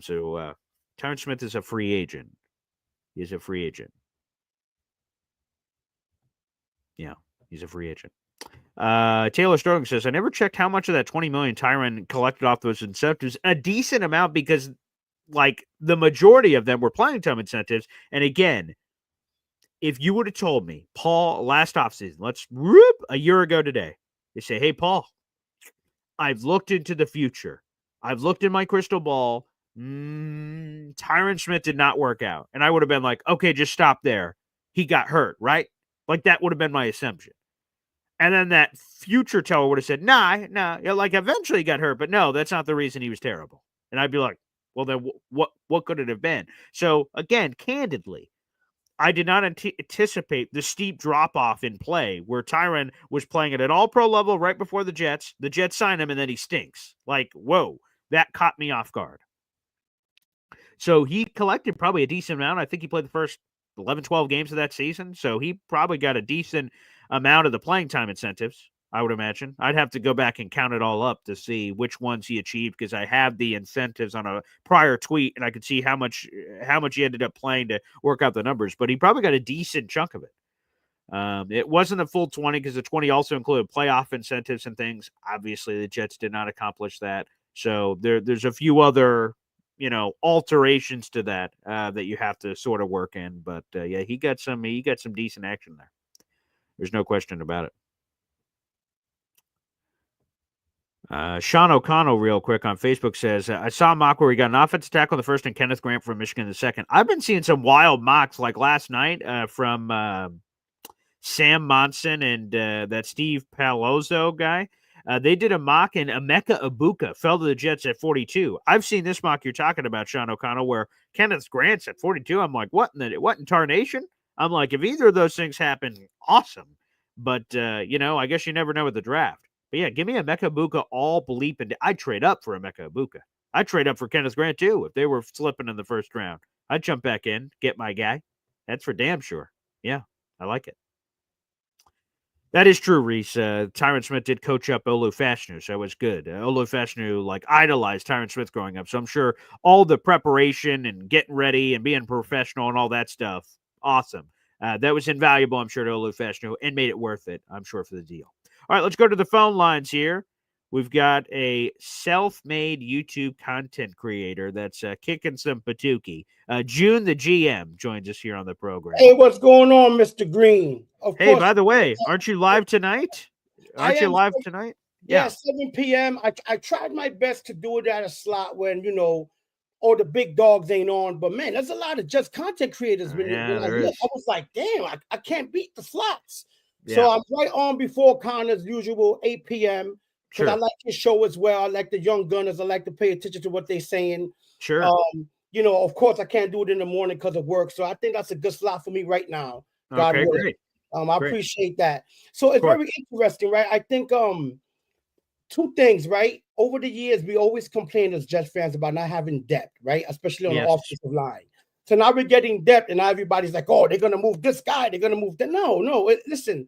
So Tyron Smith is a free agent. He's a free agent. Yeah, he's a free agent. Taylor Sterling says, I never checked how much of that $20 million Tyron collected off those incentives. A decent amount because, like, the majority of them were playing time incentives. And again, if you would have told me, Paul, last offseason, a year ago today, they say, hey, Paul, I've looked into the future. I've looked in my crystal ball. Tyron Smith did not work out. And I would have been like, okay, just stop there. He got hurt, right? Like, that would have been my assumption. And then that future teller would have said, nah, like eventually he got hurt, but no, that's not the reason he was terrible. And I'd be like, well, then what could it have been? So again, candidly, I did not anticipate the steep drop-off in play where Tyron was playing at an all-pro level right before the Jets. The Jets signed him, and then he stinks. Like, whoa, that caught me off guard. So he collected probably a decent amount. I think he played the first 11, 12 games of that season. So he probably got a decent amount of the playing time incentives, I would imagine. I'd have to go back and count it all up to see which ones he achieved because I have the incentives on a prior tweet and I could see how much he ended up playing to work out the numbers. But he probably got a decent chunk of it. It wasn't a full 20 because the 20 also included playoff incentives and things. Obviously, the Jets did not accomplish that. So there's a few other alterations to that that you have to sort of work in. But yeah, he got some decent action there. There's no question about it. Sean O'Connell, real quick, on Facebook says, I saw a mock where he got an offensive tackle in the first and Kenneth Grant from Michigan in the second. I've been seeing some wild mocks like last night from Sam Monson and that Steve Palozzo guy. They did a mock and Emeka Ibuka fell to the Jets at 42. I've seen this mock you're talking about, Sean O'Connell, where Kenneth Grant's at 42. I'm like, what in tarnation? I'm like, if either of those things happen, awesome. But, I guess you never know with the draft. But, yeah, give me Emeka Ibuka all bleeping. I'd trade up for Emeka Ibuka. I'd trade up for Kenneth Grant, too, if they were slipping in the first round. I'd jump back in, get my guy. That's for damn sure. Yeah, I like it. That is true, Reese. Tyron Smith did coach up Olu Fashanu, so it was good. Olu Fashanu, idolized Tyron Smith growing up. So I'm sure all the preparation and getting ready and being professional and all that stuff, awesome. That was invaluable, I'm sure, to Olu Fashanu and made it worth it, I'm sure, for the deal. All right, let's go to the phone lines here. We've got a self-made YouTube content creator that's kicking some patuki. June, the GM, joins us here on the program. Hey, what's going on, Mr. Green? Of Hey, course, by the way, aren't you live tonight? I am tonight? Yeah, 7 p.m. I tried my best to do it at a slot when, all the big dogs ain't on. But, man, there's a lot of just content creators. When I look, I was like, damn, I can't beat the slots. Yeah. So I'm right on before Connor's usual 8 p.m. Because I like his show as well. I like the young gunners. I like to pay attention to what they're saying. Sure. Of course, I can't do it in the morning because of work. So I think that's a good slot for me right now. God willing. Great. I appreciate that. So it's very interesting, right? I think two things, right? Over the years, we always complain as Jets fans about not having depth, right? Especially on the offensive line. So now we're getting depth, and now everybody's like, oh, they're going to move this guy. They're going to move that. No. Listen,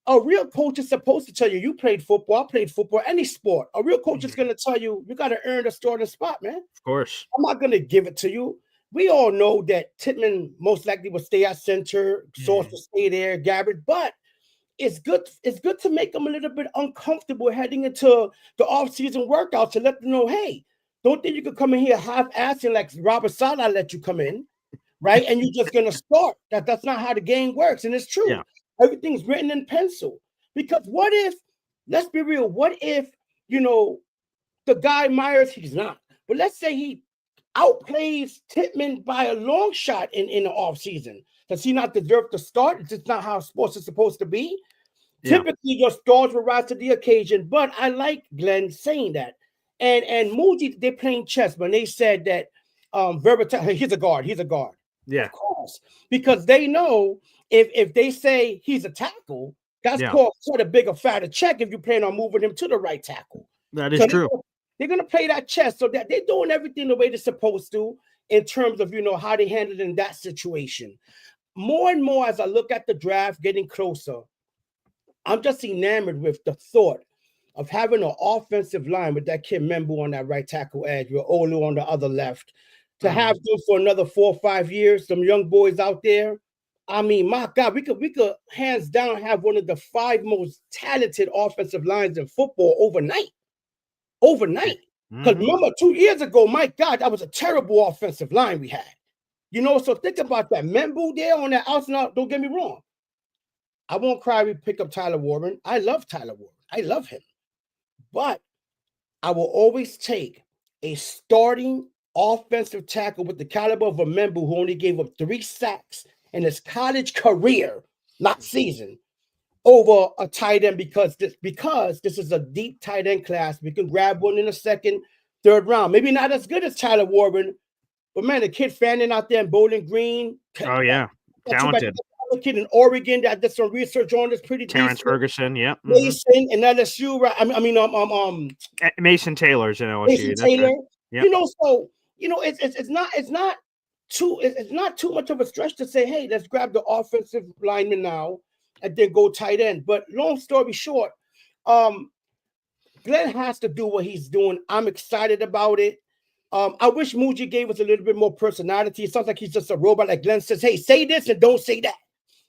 a real coach is supposed to tell you, you played football, I played football, any sport. A real coach is going to tell you, you got to earn the starting spot, man. Of course. I'm not going to give it to you. We all know that Tittman most likely will stay at center, Sauce will stay there, Gabbard, but it's good to make them a little bit uncomfortable heading into the offseason workout to let them know, hey, don't think you could come in here half-assing like Robert Saleh let you come in, right? And you're just going to start. That's not how the game works, and it's true. Yeah. Everything's written in pencil. Because what if, let's be real, what if, the guy Myers, he's not. But let's say he outplays Tittman by a long shot in the offseason. Does he not deserve to start? It's just not how sports is supposed to be. Yeah. Typically, your stars will rise to the occasion, but I like Glenn saying that. And Muji, they're playing chess, but they said that he's a guard. Yeah. Of course. Because they know if they say he's a tackle, that's called sort of bigger, fatter check if you plan on moving him to the right tackle. That is true. They're going to play that chess so that they're doing everything the way they're supposed to in terms of, how they handled in that situation. More and more as I look at the draft getting closer, I'm just enamored with the thought of having an offensive line with that kid Membu on that right tackle edge with Olu on the other left. To have them for another 4 or 5 years, some young boys out there. I mean, my God, we could hands down have one of the 5 most talented offensive lines in football overnight. Because remember, 2 years ago, my God, that was a terrible offensive line we had. So think about that. Membu there on that outside. Now, don't get me wrong. I won't cry we pick up Tyler Warren. I love Tyler Warren. I love him. But I will always take a starting offensive tackle with the caliber of a Membu who only gave up 3 sacks in his college career, not season, over a tight end because this is a deep tight end class. We can grab one in the second, third round. Maybe not as good as Tyler Warren, but man, the kid Fannin out there in Bowling Green. Oh yeah, talented. The kid in Oregon that did some research on this pretty Terrence Ferguson, yeah. Mason and LSU, right? I mean, Mason Taylor's in LSU. Mason Taylor. Right. Yep. It's not too much of a stretch to say, hey, let's grab the offensive lineman now and then go tight end. But long story short, Glenn has to do what he's doing. I'm excited about it. I wish Muji gave us a little bit more personality. It sounds like he's just a robot. Like Glenn says, hey, say this and don't say that.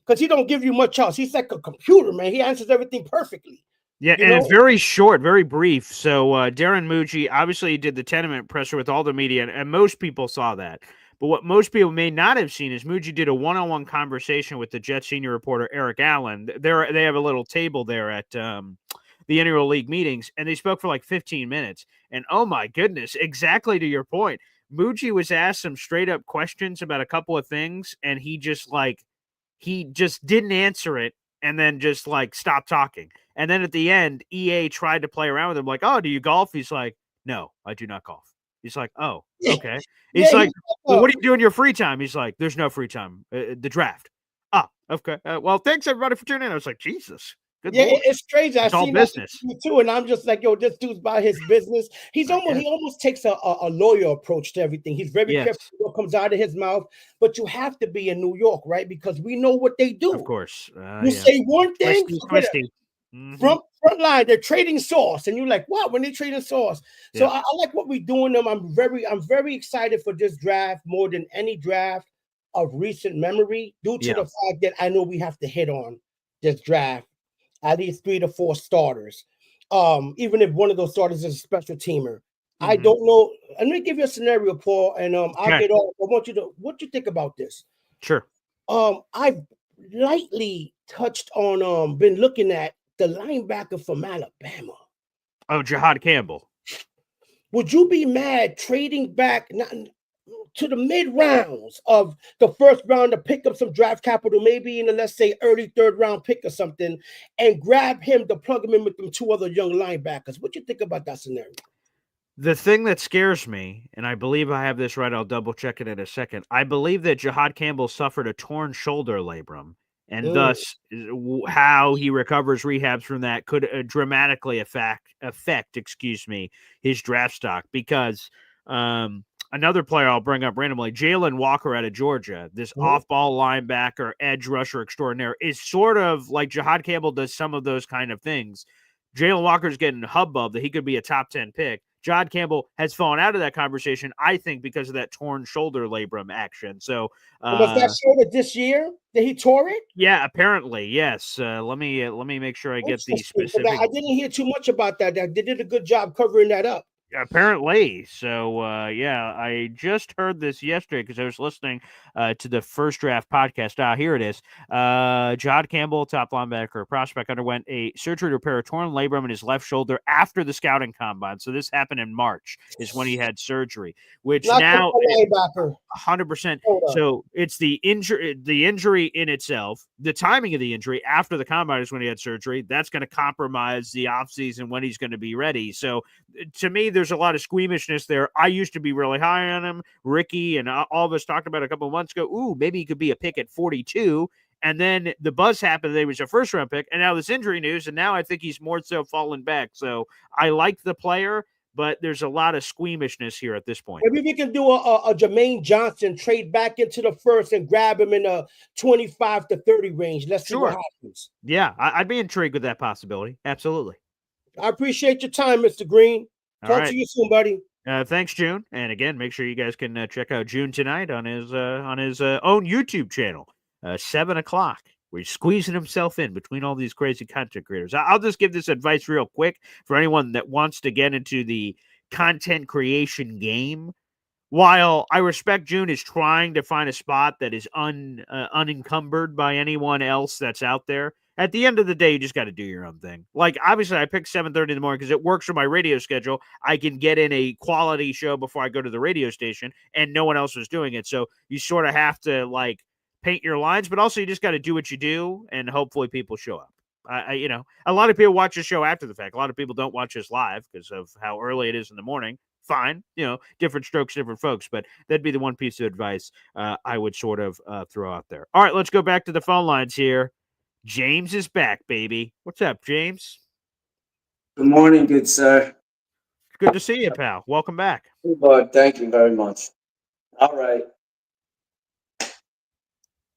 Because he don't give you much else. He's like a computer, man. He answers everything perfectly. Yeah, and it's very short, very brief. So Darren Muji, obviously he did the 10-minute presser with all the media, and most people saw that. But what most people may not have seen is Muji did a one-on-one conversation with the Jets senior reporter, Eric Allen. They have a little table there at the annual league meetings, and they spoke for like 15 minutes. And oh my goodness, exactly to your point, Muji was asked some straight up questions about a couple of things, and he just didn't answer it, and then just like stopped talking. And then at the end, EA tried to play around with him, like, "Oh, do you golf?" He's like, "No, I do not golf." He's like, "Oh, okay." He's like, "Well, what do you do in your free time?" He's like, "There's no free time. The draft." Ah, okay. Well, thanks everybody for tuning in. I was like, Jesus. Good Lord. It's crazy. It's all business too, and I'm just like, yo, this dude's about his business. He almost takes a lawyer approach to everything. He's very careful what comes out of his mouth. But you have to be in New York, right? Because we know what they do. Of course, you say one thing, twisty. Front line, they're trading sauce, and you're like, what? When they trading sauce? So I like what we're doing. I'm very excited for this draft more than any draft of recent memory due to Yeah. the fact that I know we have to hit on this draft at least 3 to 4 starters. Even if one of those starters is a special teamer. I don't know. Let me give you a scenario, Paul, and I'll Okay. get off. I want you to what you think about this. Sure. I've lightly touched on been looking at the linebacker from Alabama. Oh, Jihad Campbell. Would you be mad trading back to the mid rounds of the first round to pick up some draft capital, maybe in the, let's say, early third round pick or something, and grab him to plug him in with them 2 other young linebackers? What you think about that scenario? The thing that scares me, and I believe I have this right, I'll double check it in a second. I believe that Jihad Campbell suffered a torn shoulder labrum, and thus how he recovers, rehabs from that could dramatically affect, his draft stock. Because another player I'll bring up randomly, Jalen Walker out of Georgia, this off-ball linebacker, edge rusher extraordinaire, is sort of like Jihad Campbell does some of those kind of things. Jalen Walker's getting hubbub that he could be a top 10 pick. Jihad Campbell has fallen out of that conversation, I think, because of that torn shoulder labrum action. So was that shoulder this year that he tore it? Yeah, apparently, yes. Let me make sure I get the specific. I didn't hear too much about that. They did a good job covering that up. Apparently. So, yeah, I just heard this yesterday because I was listening to the First Draft podcast. Here it is. Jihad Campbell, top linebacker prospect, underwent a surgery to repair a torn labrum in his left shoulder after the scouting combine. So this happened in March is when he had surgery, which Not now linebacker. 100%. So it's the injury in itself, the timing of the injury after the combine is when he had surgery. That's going to compromise the offseason when he's going to be ready. So to me, there's a lot of squeamishness there. I used to be really high on him. Ricky and all of us talked about it a couple of months ago. Ooh, maybe he could be a pick at 42. And then the buzz happened that he was a first-round pick. And now this injury news, and now I think he's more so fallen back. So I like the player, but there's a lot of squeamishness here at this point. Maybe we can do a Jermaine Johnson, trade back into the first and grab him in a 25 to 30 range. Let's see what happens. Yeah, I'd be intrigued with that possibility. Absolutely. I appreciate your time, Mr. Green. Talk to you soon, buddy. Thanks, June. And again, make sure you guys can check out June tonight on his own YouTube channel, 7 o'clock. Where he's squeezing himself in between all these crazy content creators. I'll just give this advice real quick for anyone that wants to get into the content creation game. While I respect June is trying to find a spot that is unencumbered by anyone else that's out there, at the end of the day, you just got to do your own thing. Like, obviously, I picked 7:30 in the morning because it works for my radio schedule. I can get in a quality show before I go to the radio station, and no one else was doing it. So you sort of have to, like, paint your lines, but also you just got to do what you do, and hopefully people show up. A lot of people watch the show after the fact. A lot of people don't watch us live because of how early it is in the morning. Fine, different strokes, different folks, but that'd be the one piece of advice I would sort of throw out there. All right, let's go back to the phone lines here. James is back, baby. What's up, James? Good morning, good sir. Good to see you, pal. Welcome back. Hey, bud. Thank you very much. All right.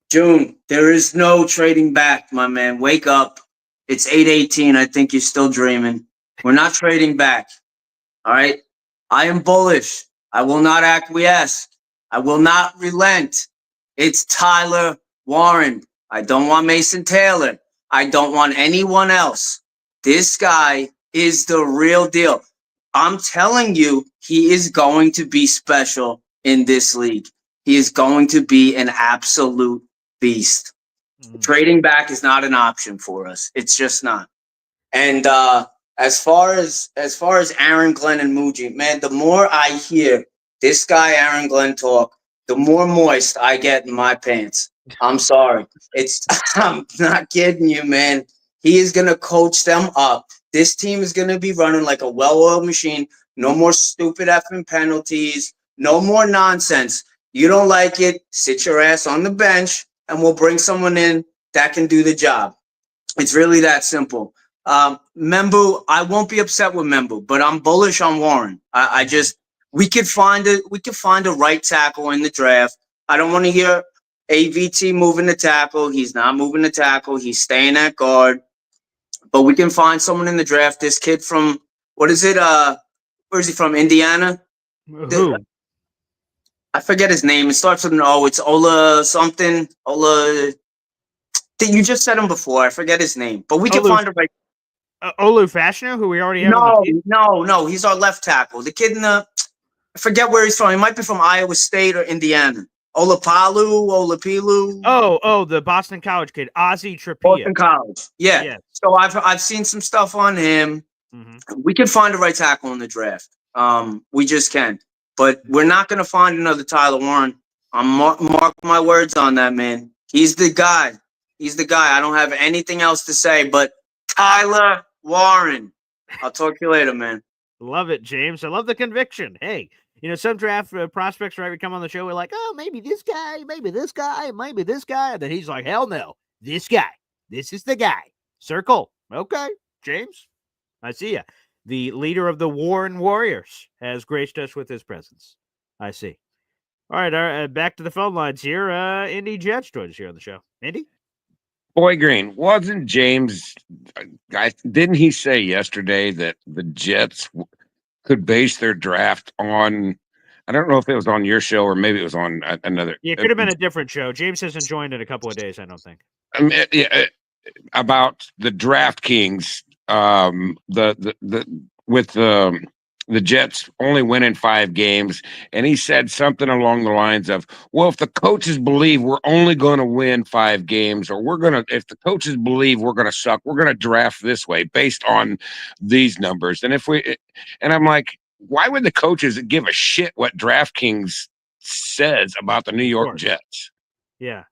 June, there is no trading back, my man. Wake up. It's 8:18. I think you're still dreaming. We're not trading back. All right. I am bullish. I will not acquiesce. I will not relent. It's Tyler Warren. I don't want Mason Taylor. I don't want anyone else. This guy is the real deal. I'm telling you, he is going to be special in this league. He is going to be an absolute beast. Trading back is not an option for us. It's just not. And as far as Aaron Glenn and Muji, man, the more I hear this guy Aaron Glenn talk, the more moist I get in my pants. I'm sorry. I'm not kidding you, man. He is going to coach them up. This team is going to be running like a well-oiled machine. No more stupid effing penalties. No more nonsense. You don't like it, sit your ass on the bench, and we'll bring someone in that can do the job. It's really that simple. Membu, I won't be upset with Membu, but I'm bullish on Warren. We could find a right tackle in the draft. I don't want to hear AVT moving the tackle. He's not moving the tackle. He's staying at guard. But we can find someone in the draft. This kid from, what is it? Where is he from? Indiana? Who? I forget his name. It starts with an O. It's Ola something. Ola. You just said him before. I forget his name, but we can find it right. Olu Fashanu, who we already have on the team? No. He's our left tackle. The kid in the, I forget where he's from. He might be from Iowa State or Indiana. Olapilu. Oh, the Boston College kid, Ozzie Trapia. Boston College. Yeah. Yes. So I've seen some stuff on him. Mm-hmm. We can find a right tackle in the draft. We just can. But we're not going to find another Tyler Warren. Mark my words on that, man. He's the guy. I don't have anything else to say, but Tyler Warren. I'll talk to you later, man. Love it, James. I love the conviction. Hey, some draft prospects, right, we come on the show, we're like, oh, maybe this guy, maybe this guy, maybe this guy. And then he's like, hell no, this guy. This is the guy. Circle. Okay, James, I see ya. The leader of the Warren Warriors has graced us with his presence. I see. All right, back to the phone lines here. Indy Jets joins us here on the show. Indy? Boy Green, wasn't James, didn't he say yesterday that the Jets could base their draft on, I don't know if it was on your show or maybe it was on another. Yeah, it could have been a different show. James hasn't joined in a couple of days, I don't think. About the DraftKings, with the Jets only winning 5 games, and he said something along the lines of, well, if the coaches believe we're only going to win 5 games, or if the coaches believe we're going to suck, we're going to draft this way based on these numbers. And I'm like, why would the coaches give a shit what DraftKings says about the New York Jets? Yeah.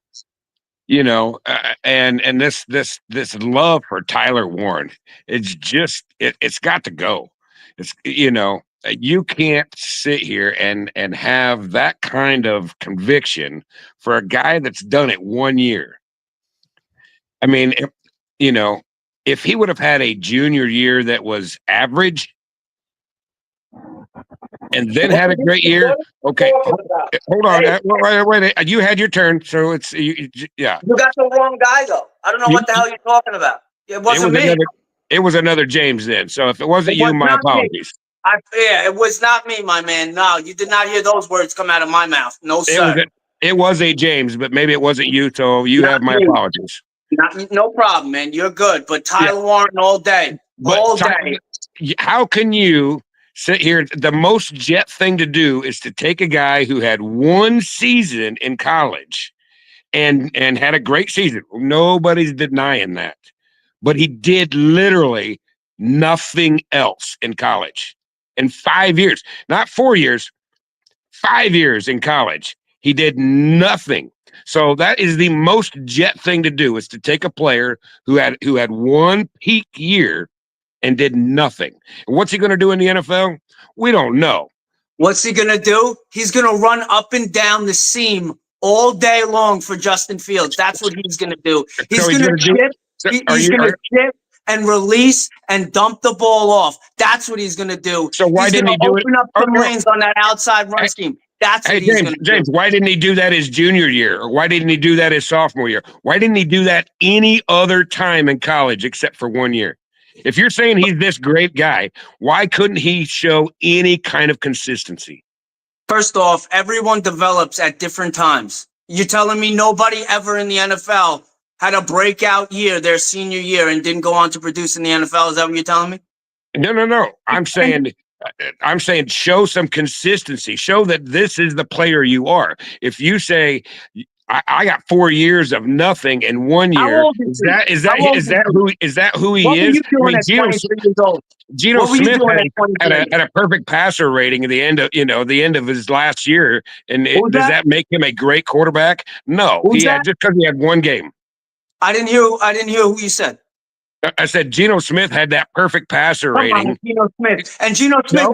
And this love for Tyler Warren, it's just, it's got to go. It's, you can't sit here and have that kind of conviction for a guy that's done it 1 year. I mean, if he would have had a junior year that was average and then had a great year, okay, hold on. Wait, you had your turn, so it's, yeah. You got the wrong guy, though. I don't know what the hell you're talking about. It wasn't me. It was another James then. So if it wasn't you, my apologies. It was not me, my man. No, you did not hear those words come out of my mouth. No, sir. It was a James, but maybe it wasn't you, so you have my apologies. No problem, man. You're good. But Tyler Warren all day. All day. How can you sit here? The most Jet thing to do is to take a guy who had 1 season in college and had a great season. Nobody's denying that. But he did literally nothing else in college. In 5 years, not 4 years, 5 years in college, he did nothing. So that is the most Jet thing to do, is to take a player who had 1 peak year and did nothing. And what's he going to do in the NFL? We don't know. What's he going to do? He's going to run up and down the seam all day long for Justin Fields. That's what he's going to do. He's going to chip. He's going to chip and release and dump the ball off. That's what he's going to do. So why didn't he do it? Open up some lanes on that outside run scheme. That's what he's going to do. James, why didn't he do that his junior year? Or why didn't he do that his sophomore year? Why didn't he do that any other time in college except for 1 year? If you're saying he's this great guy, why couldn't he show any kind of consistency? First off, everyone develops at different times. You're telling me nobody ever in the NFL had a breakout year their senior year and didn't go on to produce in the NFL? Is that what you're telling me? No. I'm saying show some consistency. Show that this is the player you are. If you say I got 4 years of nothing and 1 year, is that who he is? Geno Smith had a perfect passer rating at the end of his last year, and does that make him a great quarterback? No, just because he had 1 game. I didn't hear who you said. I said Geno Smith had that perfect passer rating. Geno Smith. And Geno Smith,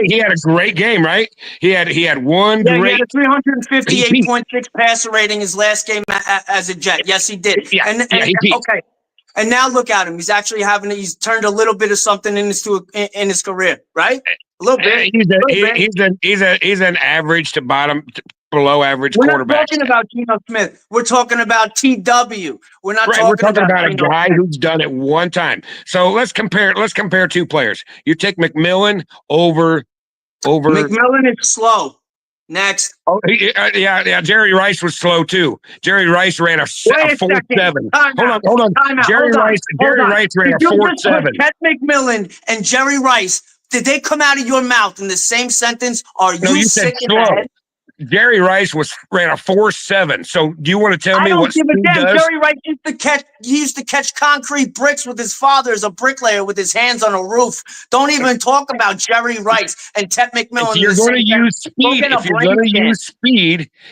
he had a great game, right? He had one great. He had a 358.6 passer rating his last game as a Jet. Yes, he did. Okay. And now look at him. He's actually he's turned a little bit of something in his career, right? A little bit. He's an average to below average quarterback. We're not talking about Geno Smith. We're talking about TW. We're not We're talking about a Geno guy Smith. who's done it 1 time. So let's compare 2 players. You take McMillan over. McMillan is slow. Next. Oh, yeah. Jerry Rice was slow too. Jerry Rice ran a Wait a 4.7. Time out. Hold on. Time out. Jerry Rice ran a Did you just 4.7. put Ted McMillan and Jerry Rice? Did they come out of your mouth in the same sentence? Are No, you you said sick in slow. the head? Jerry Rice ran a 4.7. So do you want to tell I me don't what give a speed damn. does? Jerry Rice used to catch concrete bricks with his father as a bricklayer with his hands on a roof. Don't even talk about Jerry Rice and Ted McMillan. If you're going to use speed,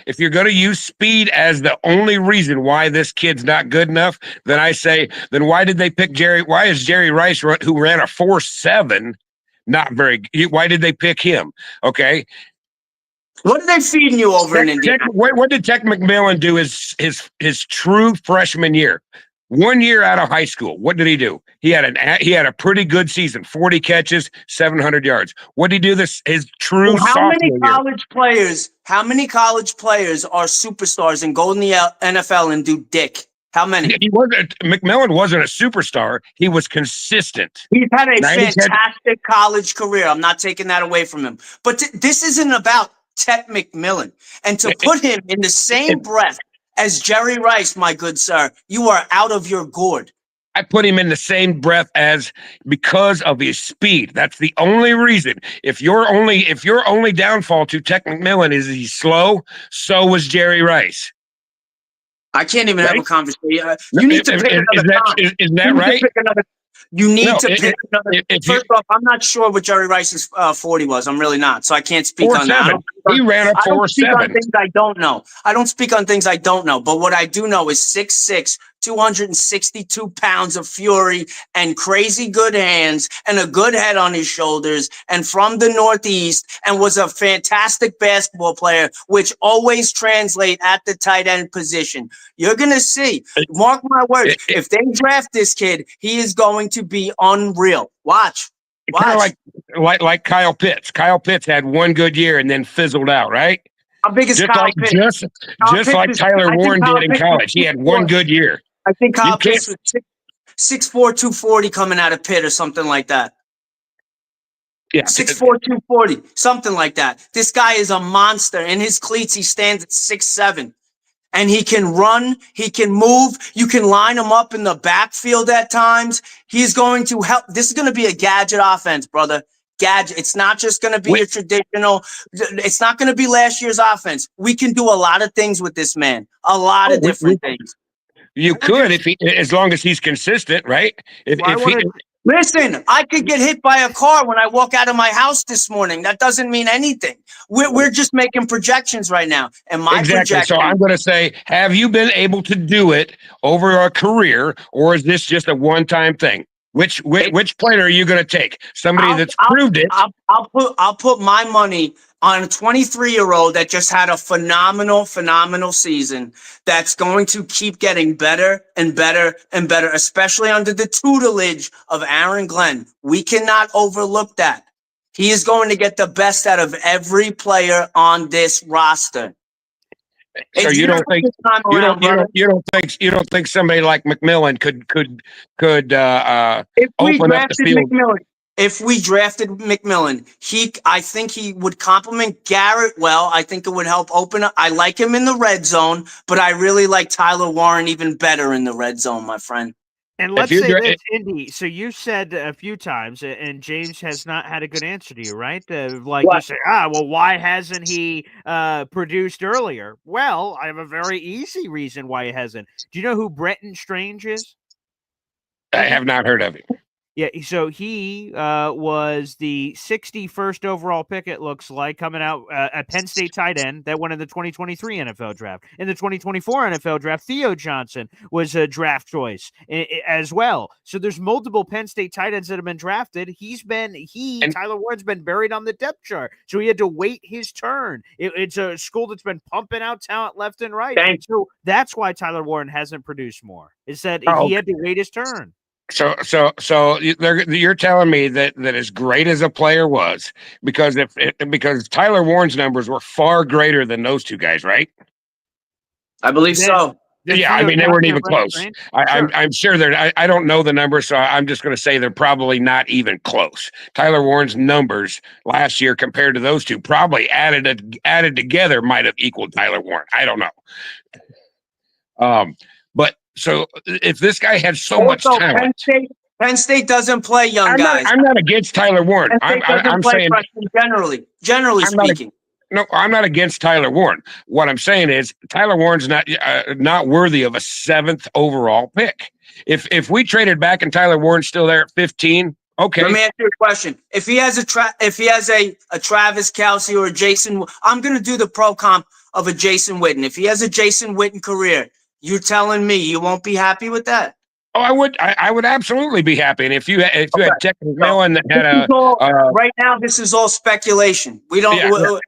if you're going to use speed as the only reason why this kid's not good enough, then I say, then why did they pick Jerry? Why is Jerry Rice, who ran a 4.7, not very? Why did they pick him? Okay. What are they feeding you over in Indiana? What did Tech McMillan do his true freshman year? 1 year out of high school. What did he do? He had a pretty good season, 40 catches, 700 yards. What did he do his true sophomore year? How many college players are superstars and go in the NFL and do dick? How many? McMillan wasn't a superstar. He was consistent. He's had a fantastic college career. I'm not taking that away from him. But this isn't about Ted McMillan. And to put him in the same breath as Jerry Rice, my good sir, you are out of your gourd. I put him in the same breath as because of his speed. That's the only reason. If your only downfall to Tech McMillan is he's slow, so was Jerry Rice. I can't even have a conversation. You need to pick another time. Is that right? You need to pick another. First off, I'm not sure what Jerry Rice's 40 was. I'm really not. So I can't speak on that. He ran a 4.7. I don't speak on things I don't know. I don't speak on things I don't know. But what I do know is 6'6", 262 pounds of fury and crazy good hands and a good head on his shoulders and from the Northeast and was a fantastic basketball player, which always translate at the tight end position. You're going to see, mark my words, if they draft this kid, he is going to be unreal. Watch. Kind of like Kyle Pitts. Kyle Pitts had one good year and then fizzled out, right? How big is Kyle Pitts? Just like Tyler Warren did in college. He had one good year. I think Kyle Pitts was 6'4", 240 coming out of Pitt or something like that. Yeah, 6'4", 240, something like that. This guy is a monster. In his cleats, he stands at 6'7". And he can run, he can move. You can line him up in the backfield at times. He's going to help. This is going to be a gadget offense, brother. Gadget. It's not just going to be a traditional. It's not going to be last year's offense. We can do a lot of things with this man. A lot of different things. You could as long as he's consistent, right? Listen, I could get hit by a car when I walk out of my house this morning. That doesn't mean anything. We're just making projections right now. And my projection. So I'm going to say, have you been able to do it over a career, or is this just a one-time thing? Which player are you going to take? Somebody that's proved it. I'll put my money on a 23-year-old that just had a phenomenal season that's going to keep getting better and better and better, especially under the tutelage of Aaron Glenn. We cannot overlook that. He is going to get the best out of every player on this roster. So you don't think somebody like McMillan could open up the field? If we drafted McMillan, I think he would complement Garrett well. I think it would help open up. I like him in the red zone, but I really like Tyler Warren even better in the red zone, my friend. And let's say this, Indy. So you said a few times, and James has not had a good answer to you, right? You say, why hasn't he produced earlier? Well, I have a very easy reason why he hasn't. Do you know who Brenton Strange is? I have not heard of him. Yeah, so he was the 61st overall pick, it looks like, coming out at Penn State tight end that went in the 2023 NFL draft. In the 2024 NFL draft, Theo Johnson was a draft choice as well. So there's multiple Penn State tight ends that have been drafted. Tyler Warren's been buried on the depth chart, so he had to wait his turn. It's a school that's been pumping out talent left and right. So that's why Tyler Warren hasn't produced more. Is that he had to wait his turn. So you're telling me that as great as a player was, because Tyler Warren's numbers were far greater than those two guys, right? I believe so. Yeah, I Theo mean, they weren't Johnson even and Brenton close. Strange? I'm Sure. I'm sure they're. I don't know the numbers, so I'm just going to say they're probably not even close. Tyler Warren's numbers last year compared to those two, probably added together, might have equaled Tyler Warren. I don't know. But so if this guy had so much Also, talent, Penn State doesn't play young guys. I'm not against Tyler Warren. Penn State doesn't I'm play saying freshmen generally I'm not. speaking. No, I'm not against Tyler Warren. What I'm saying is Tyler Warren's not worthy of a 7th overall pick. If we traded back and Tyler Warren's still there at 15, okay. Let me ask you a question. If he has a Travis Kelce or a Jason, I'm going to do the pro comp of a Jason Witten. If he has a Jason Witten career, you're telling me you won't be happy with that? Oh, I would absolutely be happy. And if you had Tech McMillan that had right now, this is all speculation. We don't. Yeah.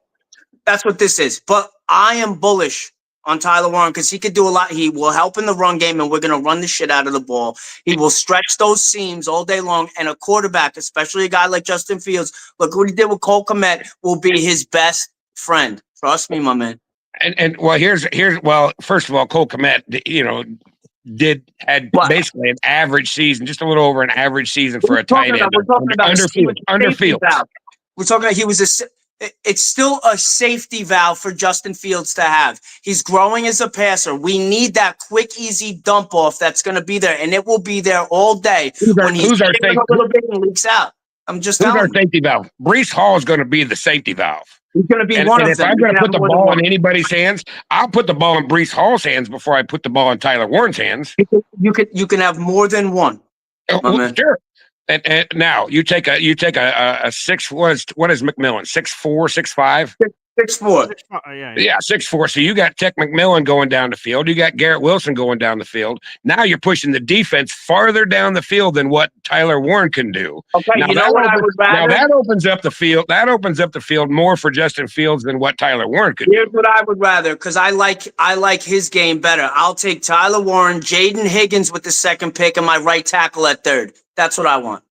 That's what this is. But I am bullish on Tyler Warren because he could do a lot. He will help in the run game, and we're going to run the shit out of the ball. He will stretch those seams all day long. And a quarterback, especially a guy like Justin Fields, look what he did with Cole Kmet, will be his best friend. Trust me, my man. And well, first of all, Cole Kmet, had basically an average season, just a little over an average season for a tight end. We're talking about underfield. We're talking about it's still a safety valve for Justin Fields to have. He's growing as a passer. We need that quick, easy dump off that's going to be there, and it will be there all day when he's a little bit and leaks out. I'm just telling you. Who's our safety valve? Breece Hall is going to be the safety valve. He's going to be one of them. If I'm going to put the ball in anybody's hands, I'll put the ball in Breece Hall's hands before I put the ball in Tyler Warren's hands. You can have more than one. Sure. And now you take a 6. What is McMillan? 6'4", 6'5"? 6'4". Yeah, 6'4". So you got Tech McMillan going down the field. You got Garrett Wilson going down the field. Now you're pushing the defense farther down the field than what Tyler Warren can do. Okay, now, I would rather. Now that opens up the field. That opens up the field more for Justin Fields than what Tyler Warren could Here's do. what I would rather, because I like his game better. I'll take Tyler Warren, Jaden Higgins with the 2nd pick, and my right tackle at 3rd. That's what I want.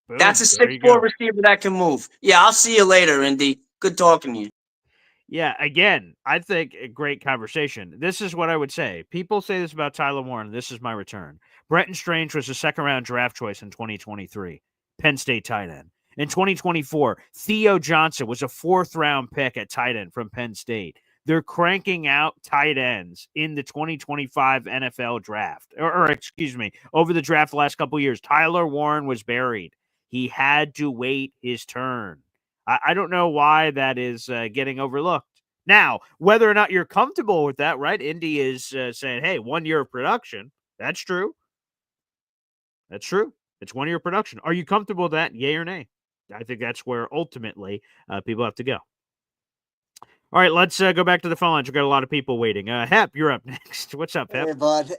Boom, that's a 6'4" receiver that can move. Yeah, I'll see you later, Indy. Good talking to you. Yeah, again, I think a great conversation. This is what I would say. People say this about Tyler Warren. This is my return. Brenton Strange was a 2nd-round draft choice in 2023. Penn State tight end. In 2024, Theo Johnson was a 4th-round pick at tight end from Penn State. They're cranking out tight ends in the 2025 NFL draft. Or excuse me, over the draft the last couple of years. Tyler Warren was buried. He had to wait his turn. I don't know why that is getting overlooked. Now, whether or not you're comfortable with that, right? Indy is saying, hey, 1 year of production. That's true. That's true. It's 1 year of production. Are you comfortable with that? Yay or nay? I think that's where ultimately people have to go. All right, let's go back to the phone lines. We've got a lot of people waiting. Hep, you're up next. What's up, Hep? Hey, bud.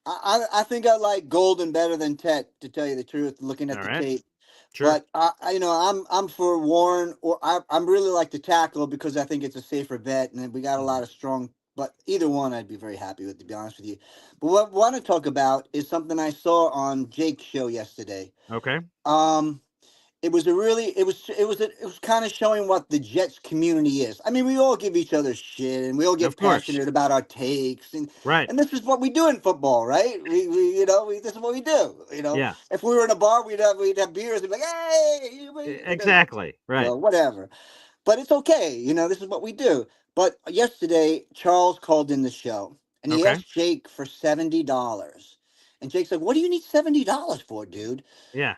I think I like Golden better than Tech, to tell you the truth, looking at the tape. Sure. But I'm for Warren, or I'm really like the tackle because I think it's a safer bet, and we got a lot of strong. But either one, I'd be very happy with, to be honest with you. But what I want to talk about is something I saw on Jake's show yesterday. Okay. It was kind of showing what the Jets community is. I mean, we all give each other shit, and we all get passionate about our takes, and this is what we do in football, right? We this is what we do. Yeah. If we were in a bar, we'd have beers and be like, hey, exactly, right? Whatever. But it's okay, this is what we do. But yesterday, Charles called in the show, and he asked Jake for $70, and Jake's like, "What do you need $70 for, dude?" Yeah.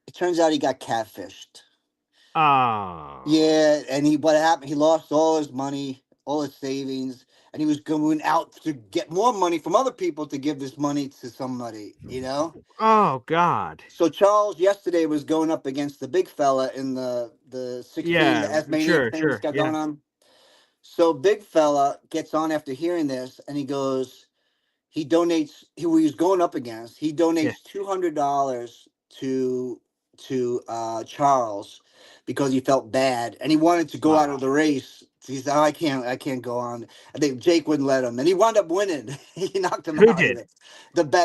It turns out he got catfished. Oh. Yeah, and what happened? He lost all his money, all his savings, and he was going out to get more money from other people to give this money to somebody, Oh, God. So Charles yesterday was going up against the big fella in the 16, the Asmania thing that's got going on. So big fella gets on after hearing this, and he goes, he donates, who he was going up against, he donates $200 to Charles because he felt bad and he wanted to go out of the race. He said, I can't go on. I think Jake wouldn't let him, and he wound up winning. He knocked him out. Did? Of it.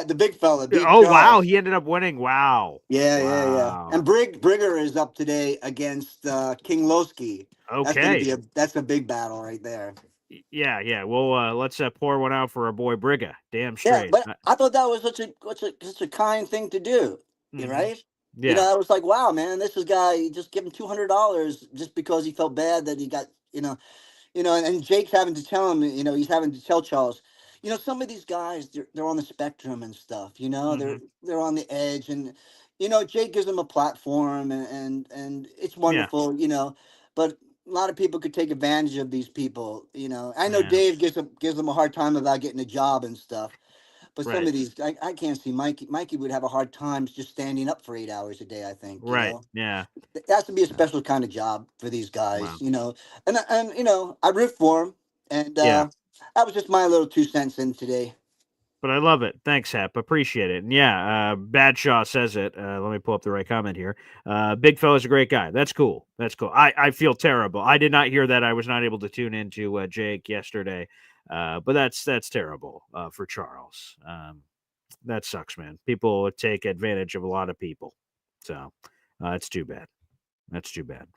The big fella beat Charles. Wow, he ended up winning. Wow. Yeah. And Brigger is up today against King Lowski. Okay, That's a big battle right there. Yeah. Well, let's pour one out for our boy Briga. Damn Yeah, straight. but I thought that was such a kind thing to do. Mhm. Right? Yeah. I was like, wow, man, this is guy just give him $200 just because he felt bad that he got, and Jake's having to tell him, he's having to tell Charles, some of these guys, they're on the spectrum and stuff, Mhm. they're on the edge, and Jake gives them a platform, and it's Yeah. wonderful, but a lot of people could take advantage of these people, I know Yeah. Dave gives them a hard time about getting a job and stuff, but some Right. of these, I can't see Mikey would have a hard time just standing up for 8 hours a day, I think, Right. Yeah. it has to be a Yeah. special kind of job for these guys, Wow. and I root for them, and Yeah. that was just my little 2 cents in today. But I love it. Thanks, Hap. Appreciate it. And yeah, Badshaw says it. Let me pull up the right comment here. Big fella's a great guy. That's cool. That's cool. I feel terrible. I did not hear that. I was not able to tune into Jake yesterday. But that's terrible for Charles. That sucks, man. People take advantage of a lot of people. So it's too bad. That's too bad.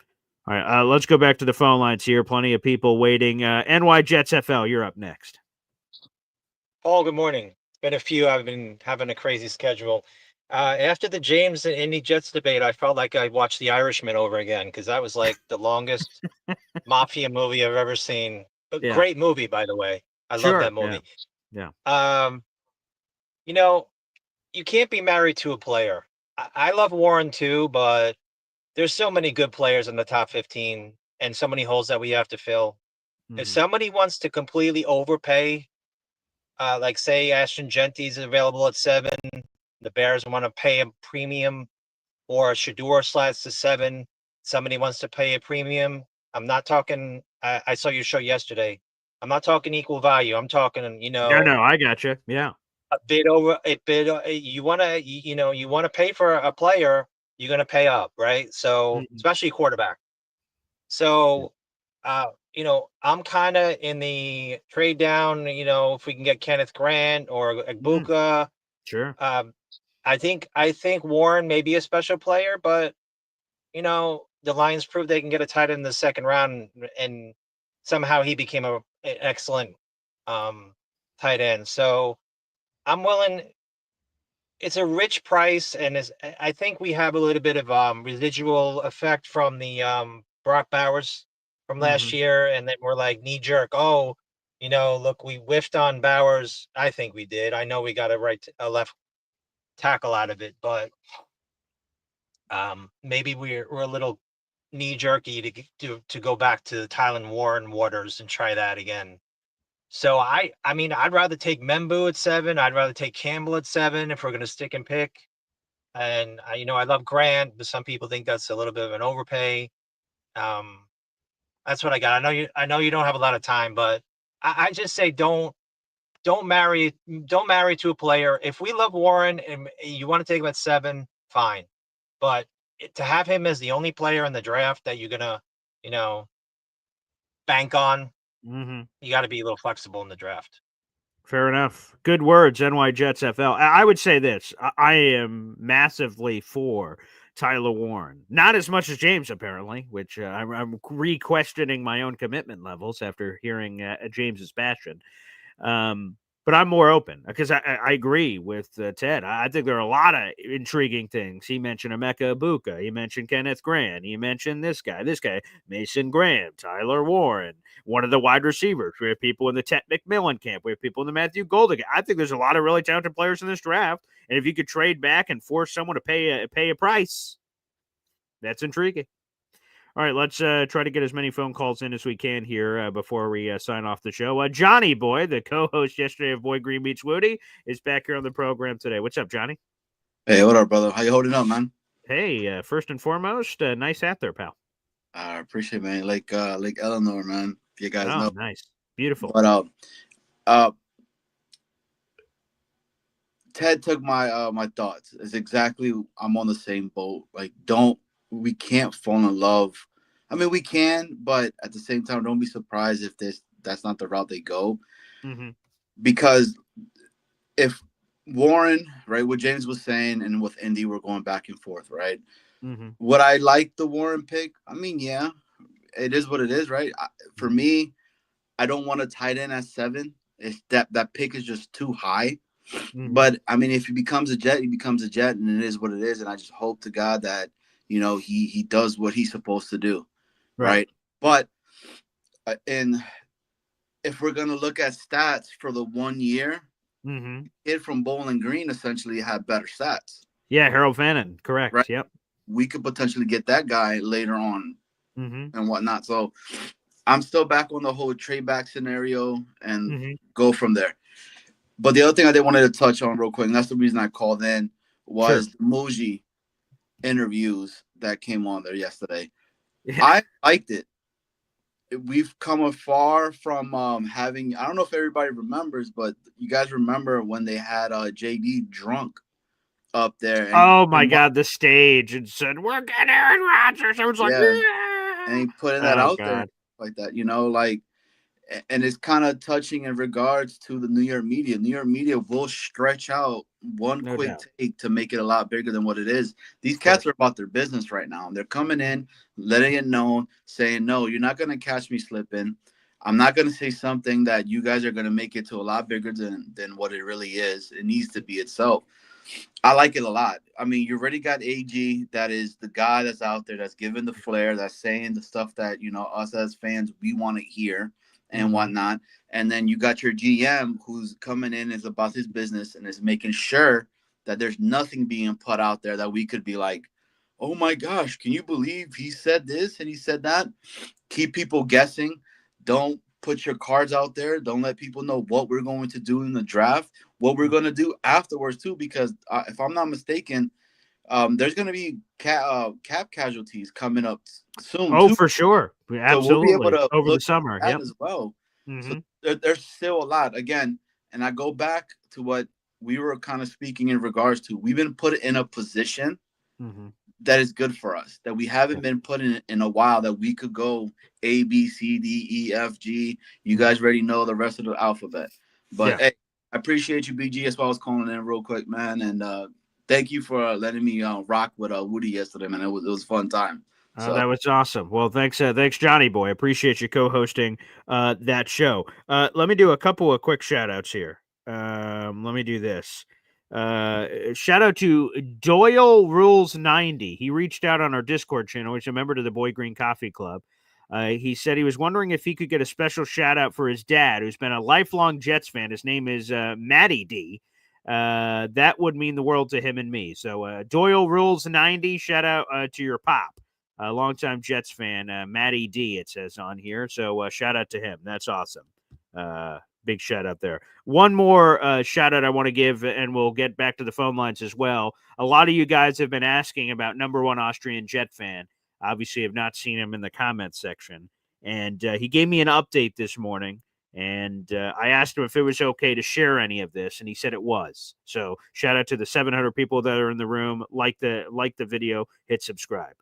All right, let's go back to the phone lines here. Plenty of people waiting. NY Jets FL, you're up next. Paul, good morning. It's been a few. I've been having a crazy schedule. After the James and Indy Jets debate, I felt like I watched The Irishman over again because that was like the longest mafia movie I've ever seen. A Yeah. great movie, by the way. I love Sure. that movie. Yeah. You know, you can't be married to a player. I love Warren too, but there's so many good players in the top 15 and so many holes that we have to fill. If Mhm. somebody wants to completely overpay, like say Ashton Genty's available at 7, the Bears want to pay a premium, or Shador slides to 7, somebody wants to pay a premium. I'm not talking. I saw your show yesterday. I'm not talking equal value. I'm talking, No, I got you. Yeah. a bid over a bid. You want to, you want to pay for a player, you're going to pay up, right? So, Mhm. especially quarterback. So, I'm kind of in the trade down, if we can get Kenneth Grant or Agbuka. Sure. I think Warren may be a special player, but the Lions proved they can get a tight end in the second round, and somehow he became an excellent tight end. So I'm willing. It's a rich price, and I think we have a little bit of residual effect from the Brock Bowers from last Mhm. year, and then we're like knee jerk. Oh, look, we whiffed on Bowers. I think we did. I know we got a left tackle out of it, but maybe we're a little knee jerky to go back to the Tylen Warren waters and try that again. So I mean I'd rather take Membu at 7. I'd rather take Campbell at 7 if we're going to stick and pick. And I love Grant, but some people think that's a little bit of an overpay. Um, that's what I got. I know you don't have a lot of time, but I just say don't marry to a player. If we love Warren and you want to take him at 7, fine. But to have him as the only player in the draft that you're gonna, you know, bank on, Mhm. you got to be a little flexible in the draft. Fair enough. Good words, NY Jets FL. I would say this. I am massively for Tyler Warren. Not as much as James, apparently, which I'm re-questioning my own commitment levels after hearing James's passion. Um, but I'm more open because I agree with Ted. I think there are a lot of intriguing things. He mentioned Emeka Ibuka. He mentioned Kenneth Grant. He mentioned this guy, Mason Graham, Tyler Warren, one of the wide receivers. We have people in the Ted McMillan camp. We have people in the Matthew Golden. I think there's a lot of really talented players in this draft. And if you could trade back and force someone to pay a price, that's intriguing. All right, let's try to get as many phone calls in as we can here before we sign off the show. Johnny Boy, the co-host yesterday of Boy Green Meets Woody, is back here on the program today. What's up, Johnny? Hey, what up, brother? How you holding up, man? Hey, first and foremost, nice hat there, pal. I appreciate it, man. Like Eleanor, man. If you guys Oh, know. nice. Beautiful. But Ted took my thoughts. It's exactly I'm on the same boat. Like, we can't fall in love. I mean, we can, but at the same time, don't be surprised if that's not the route they go. Mm-hmm. Because if Warren, right, what James was saying, and with Indy, we're going back and forth, right? Mm-hmm. Would I like the Warren pick? I mean, yeah, it is what it is, right? For me, I don't want to tight end at 7. It's that pick is just too high. Mm-hmm. But I mean, if he becomes a Jet, he becomes a Jet, and it is what it is. And I just hope to God that he does what he's supposed to do, right? But and if we're gonna look at stats for the 1 year, kid from Bowling Green essentially had better stats. Yeah, Harold Fannin, correct. Right? Yep. We could potentially get that guy later on and whatnot. So I'm still back on the whole trade back scenario and go from there. But the other thing I did wanted to touch on real quick, and that's the reason I called in, was the Muji interviews that came on there yesterday. Yeah. I liked it. We've come afar from having, I don't know if everybody remembers, but you guys remember when they had JD drunk up there. And my God, the stage, and said, "We're getting Aaron Rodgers." I was like, "Yeah!" And he putting that out there like that, and it's kind of touching in regards to the New York media. New York media will stretch out one quick take to make it a lot bigger than what it is. These cats are about their business right now. They're coming in, letting it known, saying, no, you're not going to catch me slipping. I'm not going to say something that you guys are going to make it to a lot bigger than what it really is. It needs to be itself. I like it a lot. I mean, you already got AG, that is the guy that's out there, that's giving the flair, that's saying the stuff that, us as fans, we want to hear and whatnot. And then you got your GM who's coming in, is about his business and is making sure that there's nothing being put out there that we could be like, oh my gosh, can you believe he said this and he said that? Keep people guessing. Don't put your cards out there. Don't let people know what we're going to do in the draft, what we're going to do afterwards too, because if I'm not mistaken, there's going to be cap casualties coming up soon. Oh, too. For sure. Absolutely. So we'll be able to over look the summer at that as well. So there's still a lot. Again, and I go back to what we were kind of speaking in regards to. We've been put in a position that is good for us, that we haven't been put in a while, that we could go A, B, C, D, E, F, G. You guys already know the rest of the alphabet. But hey, I appreciate you, BG. That's why I was calling in real quick, man. And thank you for letting me rock with Woody yesterday, man. It was a fun time. So. That was awesome. Well, thanks, Johnny Boy. Appreciate you co-hosting that show. Let me do a couple of quick shout-outs here. Let me do this. Shout out to Doyle Rules 90. He reached out on our Discord channel, which is a member to the Boy Green Coffee Club. He said he was wondering if he could get a special shout-out for his dad, who's been a lifelong Jets fan. His name is Matty D. That would mean the world to him and me. So Doyle Rules 90, shout out to your pop. A longtime Jets fan, Matty D, it says on here. So shout out to him. That's awesome. Big shout out there. One more shout out I want to give, and we'll get back to the phone lines as well. A lot of you guys have been asking about number one Austrian Jet fan. Obviously, have not seen him in the comments section. And he gave me an update this morning. And I asked him if it was okay to share any of this, and he said it was. So shout out to the 700 people that are in the room. Like the video, hit subscribe.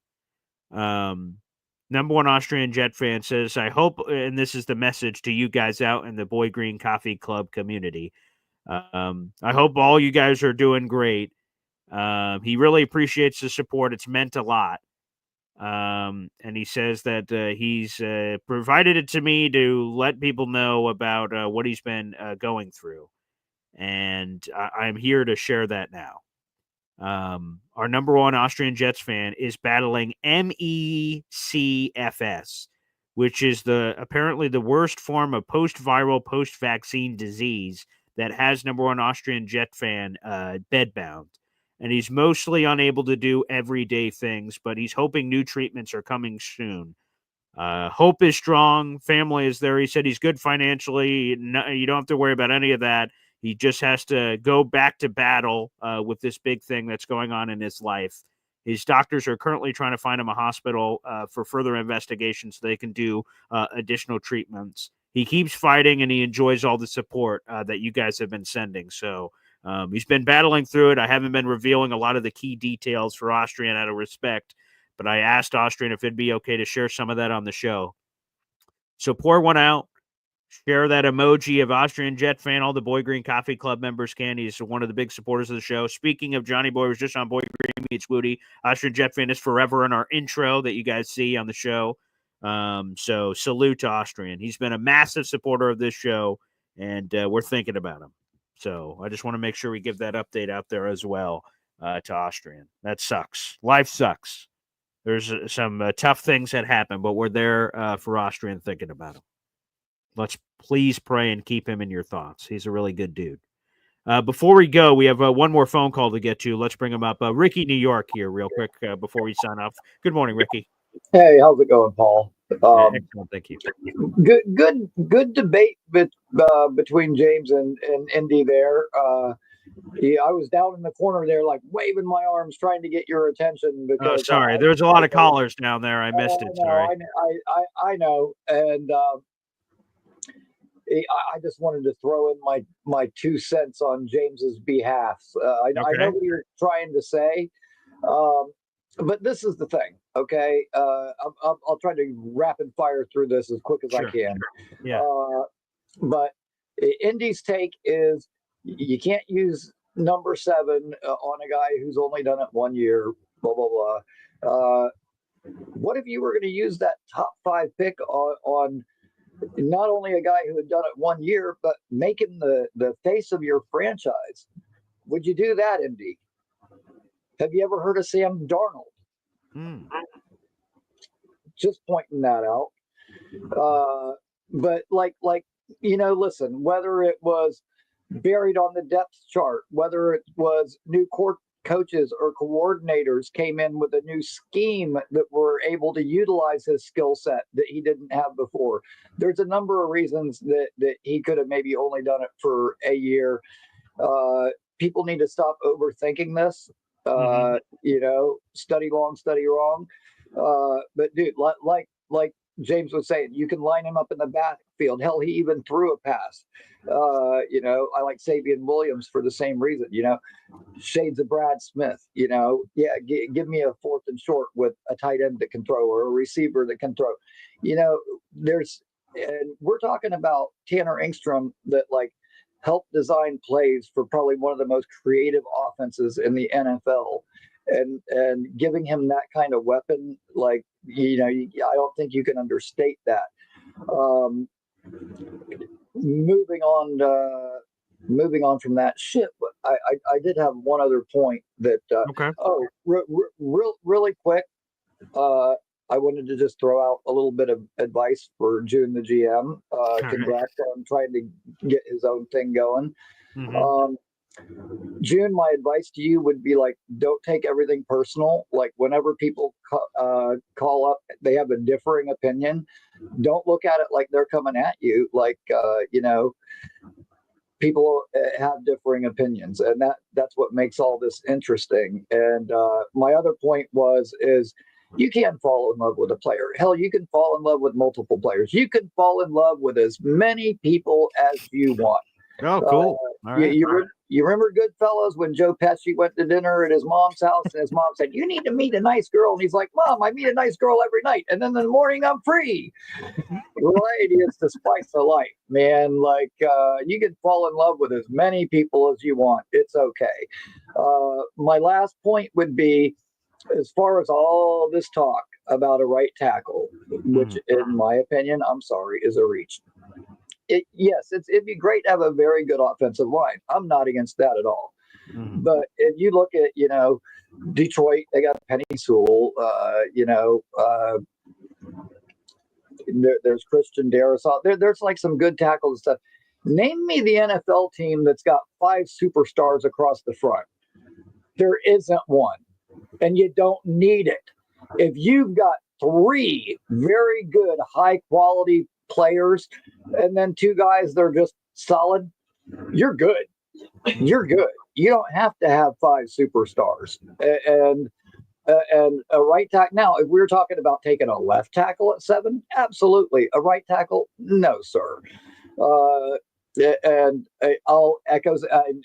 Number one Austrian Jet fan says, I hope, and this is the message to you guys out in the Boy Green Coffee Club community. I hope all you guys are doing great. He really appreciates the support. It's meant a lot. And he says that he's provided it to me to let people know about what he's been going through. And I'm here to share that now. Our number one Austrian Jets fan is battling MECFS, which is apparently the worst form of post-viral, post-vaccine disease that has number one Austrian Jet fan bedbound. And he's mostly unable to do everyday things, but he's hoping new treatments are coming soon. Hope is strong. Family is there. He said he's good financially. No, you don't have to worry about any of that. He just has to go back to battle with this big thing that's going on in his life. His doctors are currently trying to find him a hospital for further investigation so they can do additional treatments. He keeps fighting, and he enjoys all the support that you guys have been sending. So he's been battling through it. I haven't been revealing a lot of the key details for Austrian out of respect, but I asked Austrian if it'd be okay to share some of that on the show. So pour one out. Share that emoji of Austrian Jet fan. All the Boy Green Coffee Club members can. He's one of the big supporters of the show. Speaking of Johnny Boy, was just on Boy Green Meets Woody. Austrian Jet fan is forever in our intro that you guys see on the show. So salute to Austrian. He's been a massive supporter of this show, and we're thinking about him. So I just want to make sure we give that update out there as well to Austrian. That sucks. Life sucks. There's some tough things that happen, but we're there for Austrian thinking about him. Let's please pray and keep him in your thoughts. He's a really good dude. Before we go, we have one more phone call to get to. Let's bring him up. Ricky, New York, here, real quick, before we sign off. Good morning, Ricky. Hey, how's it going, Paul? Excellent, thank you. Good debate between James and Indy there. Yeah, I was down in the corner there, like waving my arms, trying to get your attention because. Sorry, there's a lot of callers down there. I missed it. Sorry. I know, and I just wanted to throw in my 2 cents on James's behalf. I know what you're trying to say, but this is the thing. Okay, I'll try to rapid fire through this as quick as I can. Yeah. But Indy's take is you can't use number 7 on a guy who's only done it 1 year. Blah blah blah. What if you were going to use that top 5 pick on not only a guy who had done it 1 year, but make him the face of your franchise? Would you do that, Indy? Have you ever heard of Sam Darnold? Just pointing that out. But like listen, whether it was buried on the depth chart, whether it was new coaches or coordinators came in with a new scheme that were able to utilize his skill set that he didn't have before. There's a number of reasons that he could have maybe only done it for a year. People need to stop overthinking this. Study long, study wrong. But dude, like James was saying, you can line him up in the backfield. Hell, he even threw a pass. I like Savion Williams for the same reason. Shades of Brad Smith. Give me a 4th and short with a tight end that can throw or a receiver that can throw. And we're talking about Tanner Engstrom that helped design plays for probably one of the most creative offenses in the NFL. And giving him that kind of weapon, I don't think you can understate that. Moving on from that shit, but I did have one other point that. Really quick. I wanted to just throw out a little bit of advice for June, the GM. Congrats on trying to get his own thing going. June, my advice to you would be don't take everything personal. Whenever people call up, they have a differing opinion. Don't look at it like they're coming at you. People have differing opinions, and that's what makes all this interesting. And my other point is you can fall in love with a player. Hell, you can fall in love with multiple players. You can fall in love with as many people as you want. Oh, cool. All right. You remember Goodfellas when Joe Pesci went to dinner at his mom's house and his mom said, "You need to meet a nice girl." And he's like, "Mom, I meet a nice girl every night. And then in the morning, I'm free." Variety is the spice of life, man. You can fall in love with as many people as you want. It's okay. My last point would be, as far as all this talk about a right tackle, which in my opinion, I'm sorry, is a reach. It'd be great to have a very good offensive line. I'm not against that at all. But if you look at, Detroit, they got Penny Sewell, there's Christian Darrisaw. There's some good tackles and stuff. Name me the NFL team that's got 5 superstars across the front. There isn't one. And you don't need it. If you've got 3 very good, high quality players and then 2 guys that are just solid, you're good. You're good. You don't have to have 5 superstars and a right tackle. Now, if we're talking about taking a left tackle at 7, absolutely. A right tackle, no, sir. And I'll echo.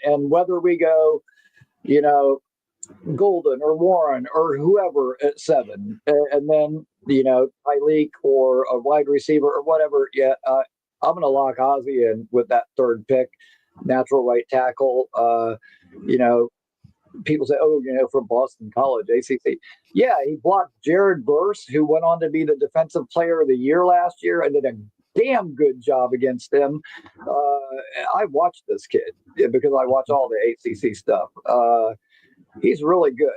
And whether we go, Golden or Warren or whoever at 7, and then Tyleek or a wide receiver or whatever. I'm going to lock Ozzie in with that 3rd pick, natural right tackle. people say, oh, from Boston College, ACC. Yeah, he blocked Jared Verse, who went on to be the Defensive Player of the Year last year and did a damn good job against him. I watched this kid because I watch all the ACC stuff. He's really good.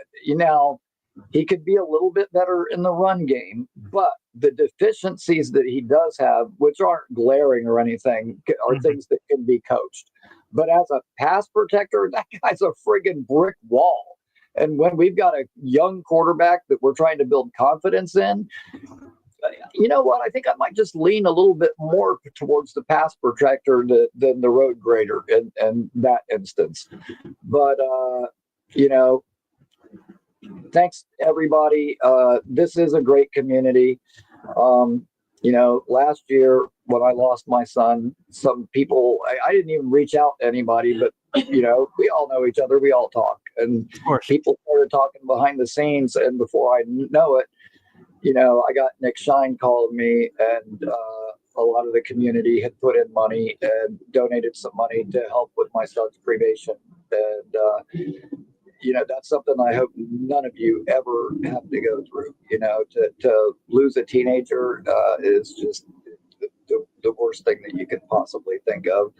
He could be a little bit better in the run game, but the deficiencies that he does have, which aren't glaring or anything, are things that can be coached. But as a pass protector, that guy's a friggin' brick wall. And when we've got a young quarterback that we're trying to build confidence in, you know what? I think I might just lean a little bit more towards the pass protector than the road grader in that instance. But, thanks everybody. This is a great community. Last year when I lost my son, some people, I didn't even reach out to anybody, but we all know each other. We all talk, and people started talking behind the scenes. And before I know it, I got Nick Shine called me, and a lot of the community had put in money and donated some money to help with my son's cremation. And, that's something I hope none of you ever have to go through. To lose a teenager is just the worst thing that you could possibly think of.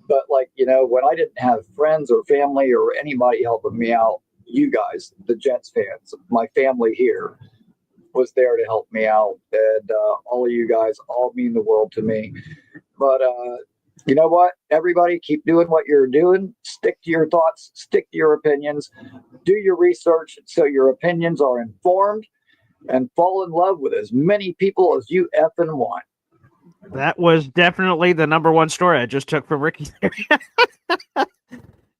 But when I didn't have friends or family or anybody helping me out, you guys, the Jets fans, my family here was there to help me out. And all of you guys all mean the world to me. But you know what? Everybody keep doing what you're doing. Stick to your thoughts. Stick to your opinions. Do your research so your opinions are informed, and fall in love with as many people as you effing want. That was definitely the number one story I just took from Ricky.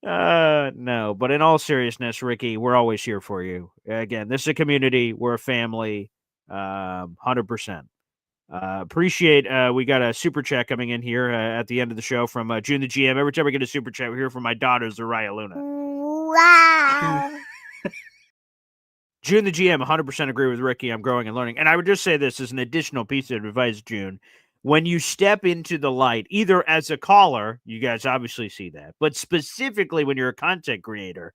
No, but in all seriousness, Ricky, we're always here for you. Again, this is a community. We're a family. 100%. Appreciate we got a super chat coming in here at the end of the show from June the GM. Every time we get a super chat, we hear from my daughter, Zariah Luna. Wow. June the GM, 100% agree with Ricky. I'm growing and learning. And I would just say this as an additional piece of advice, June. When you step into the light, either as a caller, you guys obviously see that, but specifically when you're a content creator,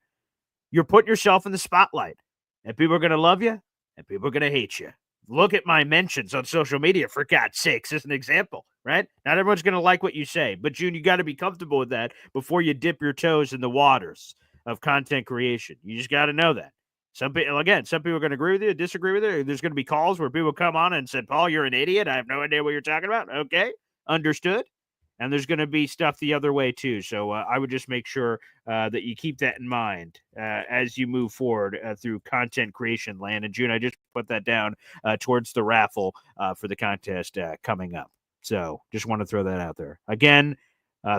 you're putting yourself in the spotlight. And people are going to love you, and people are going to hate you. Look at my mentions on social media, for God's sakes, as an example, right? Not everyone's going to like what you say, but June, you got to be comfortable with that before you dip your toes in the waters of content creation. You just got to know that. Some people are going to agree with you, disagree with you. There's going to be calls where people come on and said, Paul, you're an idiot. I have no idea what you're talking about. Okay, understood. And there's going to be stuff the other way, too. So I would just make sure that you keep that in mind as you move forward through content creation land. And June, I just put that down towards the raffle for the contest coming up. So just want to throw that out there. Again,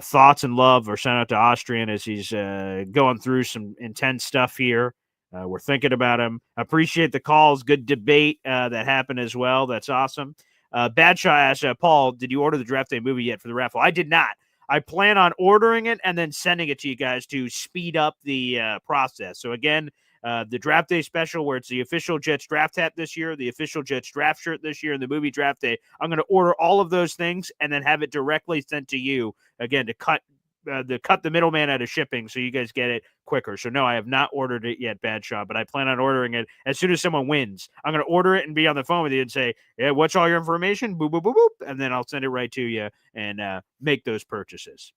thoughts and love are sent out to Austrian as he's going through some intense stuff here. We're thinking about him. Appreciate the calls. Good debate that happened as well. That's awesome. Badshaw asked, Paul, did you order the draft day movie yet for the raffle? I did not. I plan on ordering it and then sending it to you guys to speed up the process. So again, the draft day special where it's the official Jets draft hat this year, the official Jets draft shirt this year, and the movie draft day. I'm going to order all of those things and then have it directly sent to you again to cut the middleman out of shipping so you guys get it quicker. So no, I have not ordered it yet, Badshaw, but I plan on ordering it as soon as someone wins. I'm going to order it and be on the phone with you and say, yeah, what's all your information? Boop, boop, boop, boop. And then I'll send it right to you and make those purchases.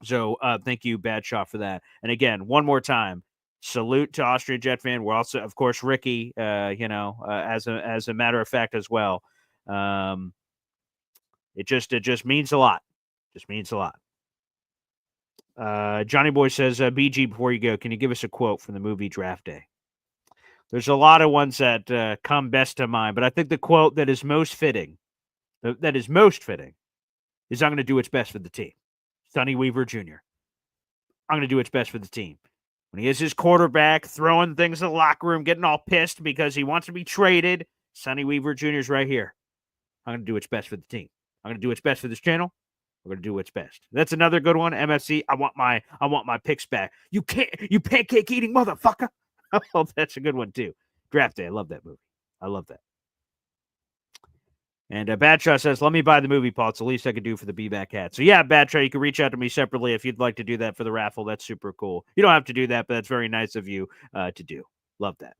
So thank you, Badshaw, for that. And again, one more time, salute to Austrian Jet fan. We're also, of course, Ricky, as a matter of fact as well. It just means a lot. Just means a lot. Johnny Boy says, BG, before you go, can you give us a quote from the movie Draft Day? There's a lot of ones that come best to mind, but I think the quote that is most fitting, is I'm going to do what's best for the team. Sonny Weaver Jr. I'm going to do what's best for the team. When he is his quarterback, throwing things in the locker room, getting all pissed because he wants to be traded, Sonny Weaver Jr. is right here. I'm going to do what's best for the team. I'm going to do what's best for this channel. We're going to do what's best. That's another good one. MFC, I want my picks back. You pancake eating motherfucker. Oh, that's a good one too. Draft Day. I love that movie. I love that. And Badshaw says, let me buy the movie, Paul. It's the least I could do for the Be-Back hat. So, yeah, Badshaw, you can reach out to me separately if you'd like to do that for the raffle. That's super cool. You don't have to do that, but that's very nice of you to do. Love that.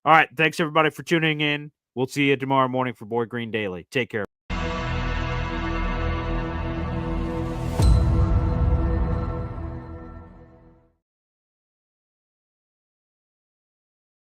All right. Thanks, everybody, for tuning in. We'll see you tomorrow morning for Boy Green Daily. Take care.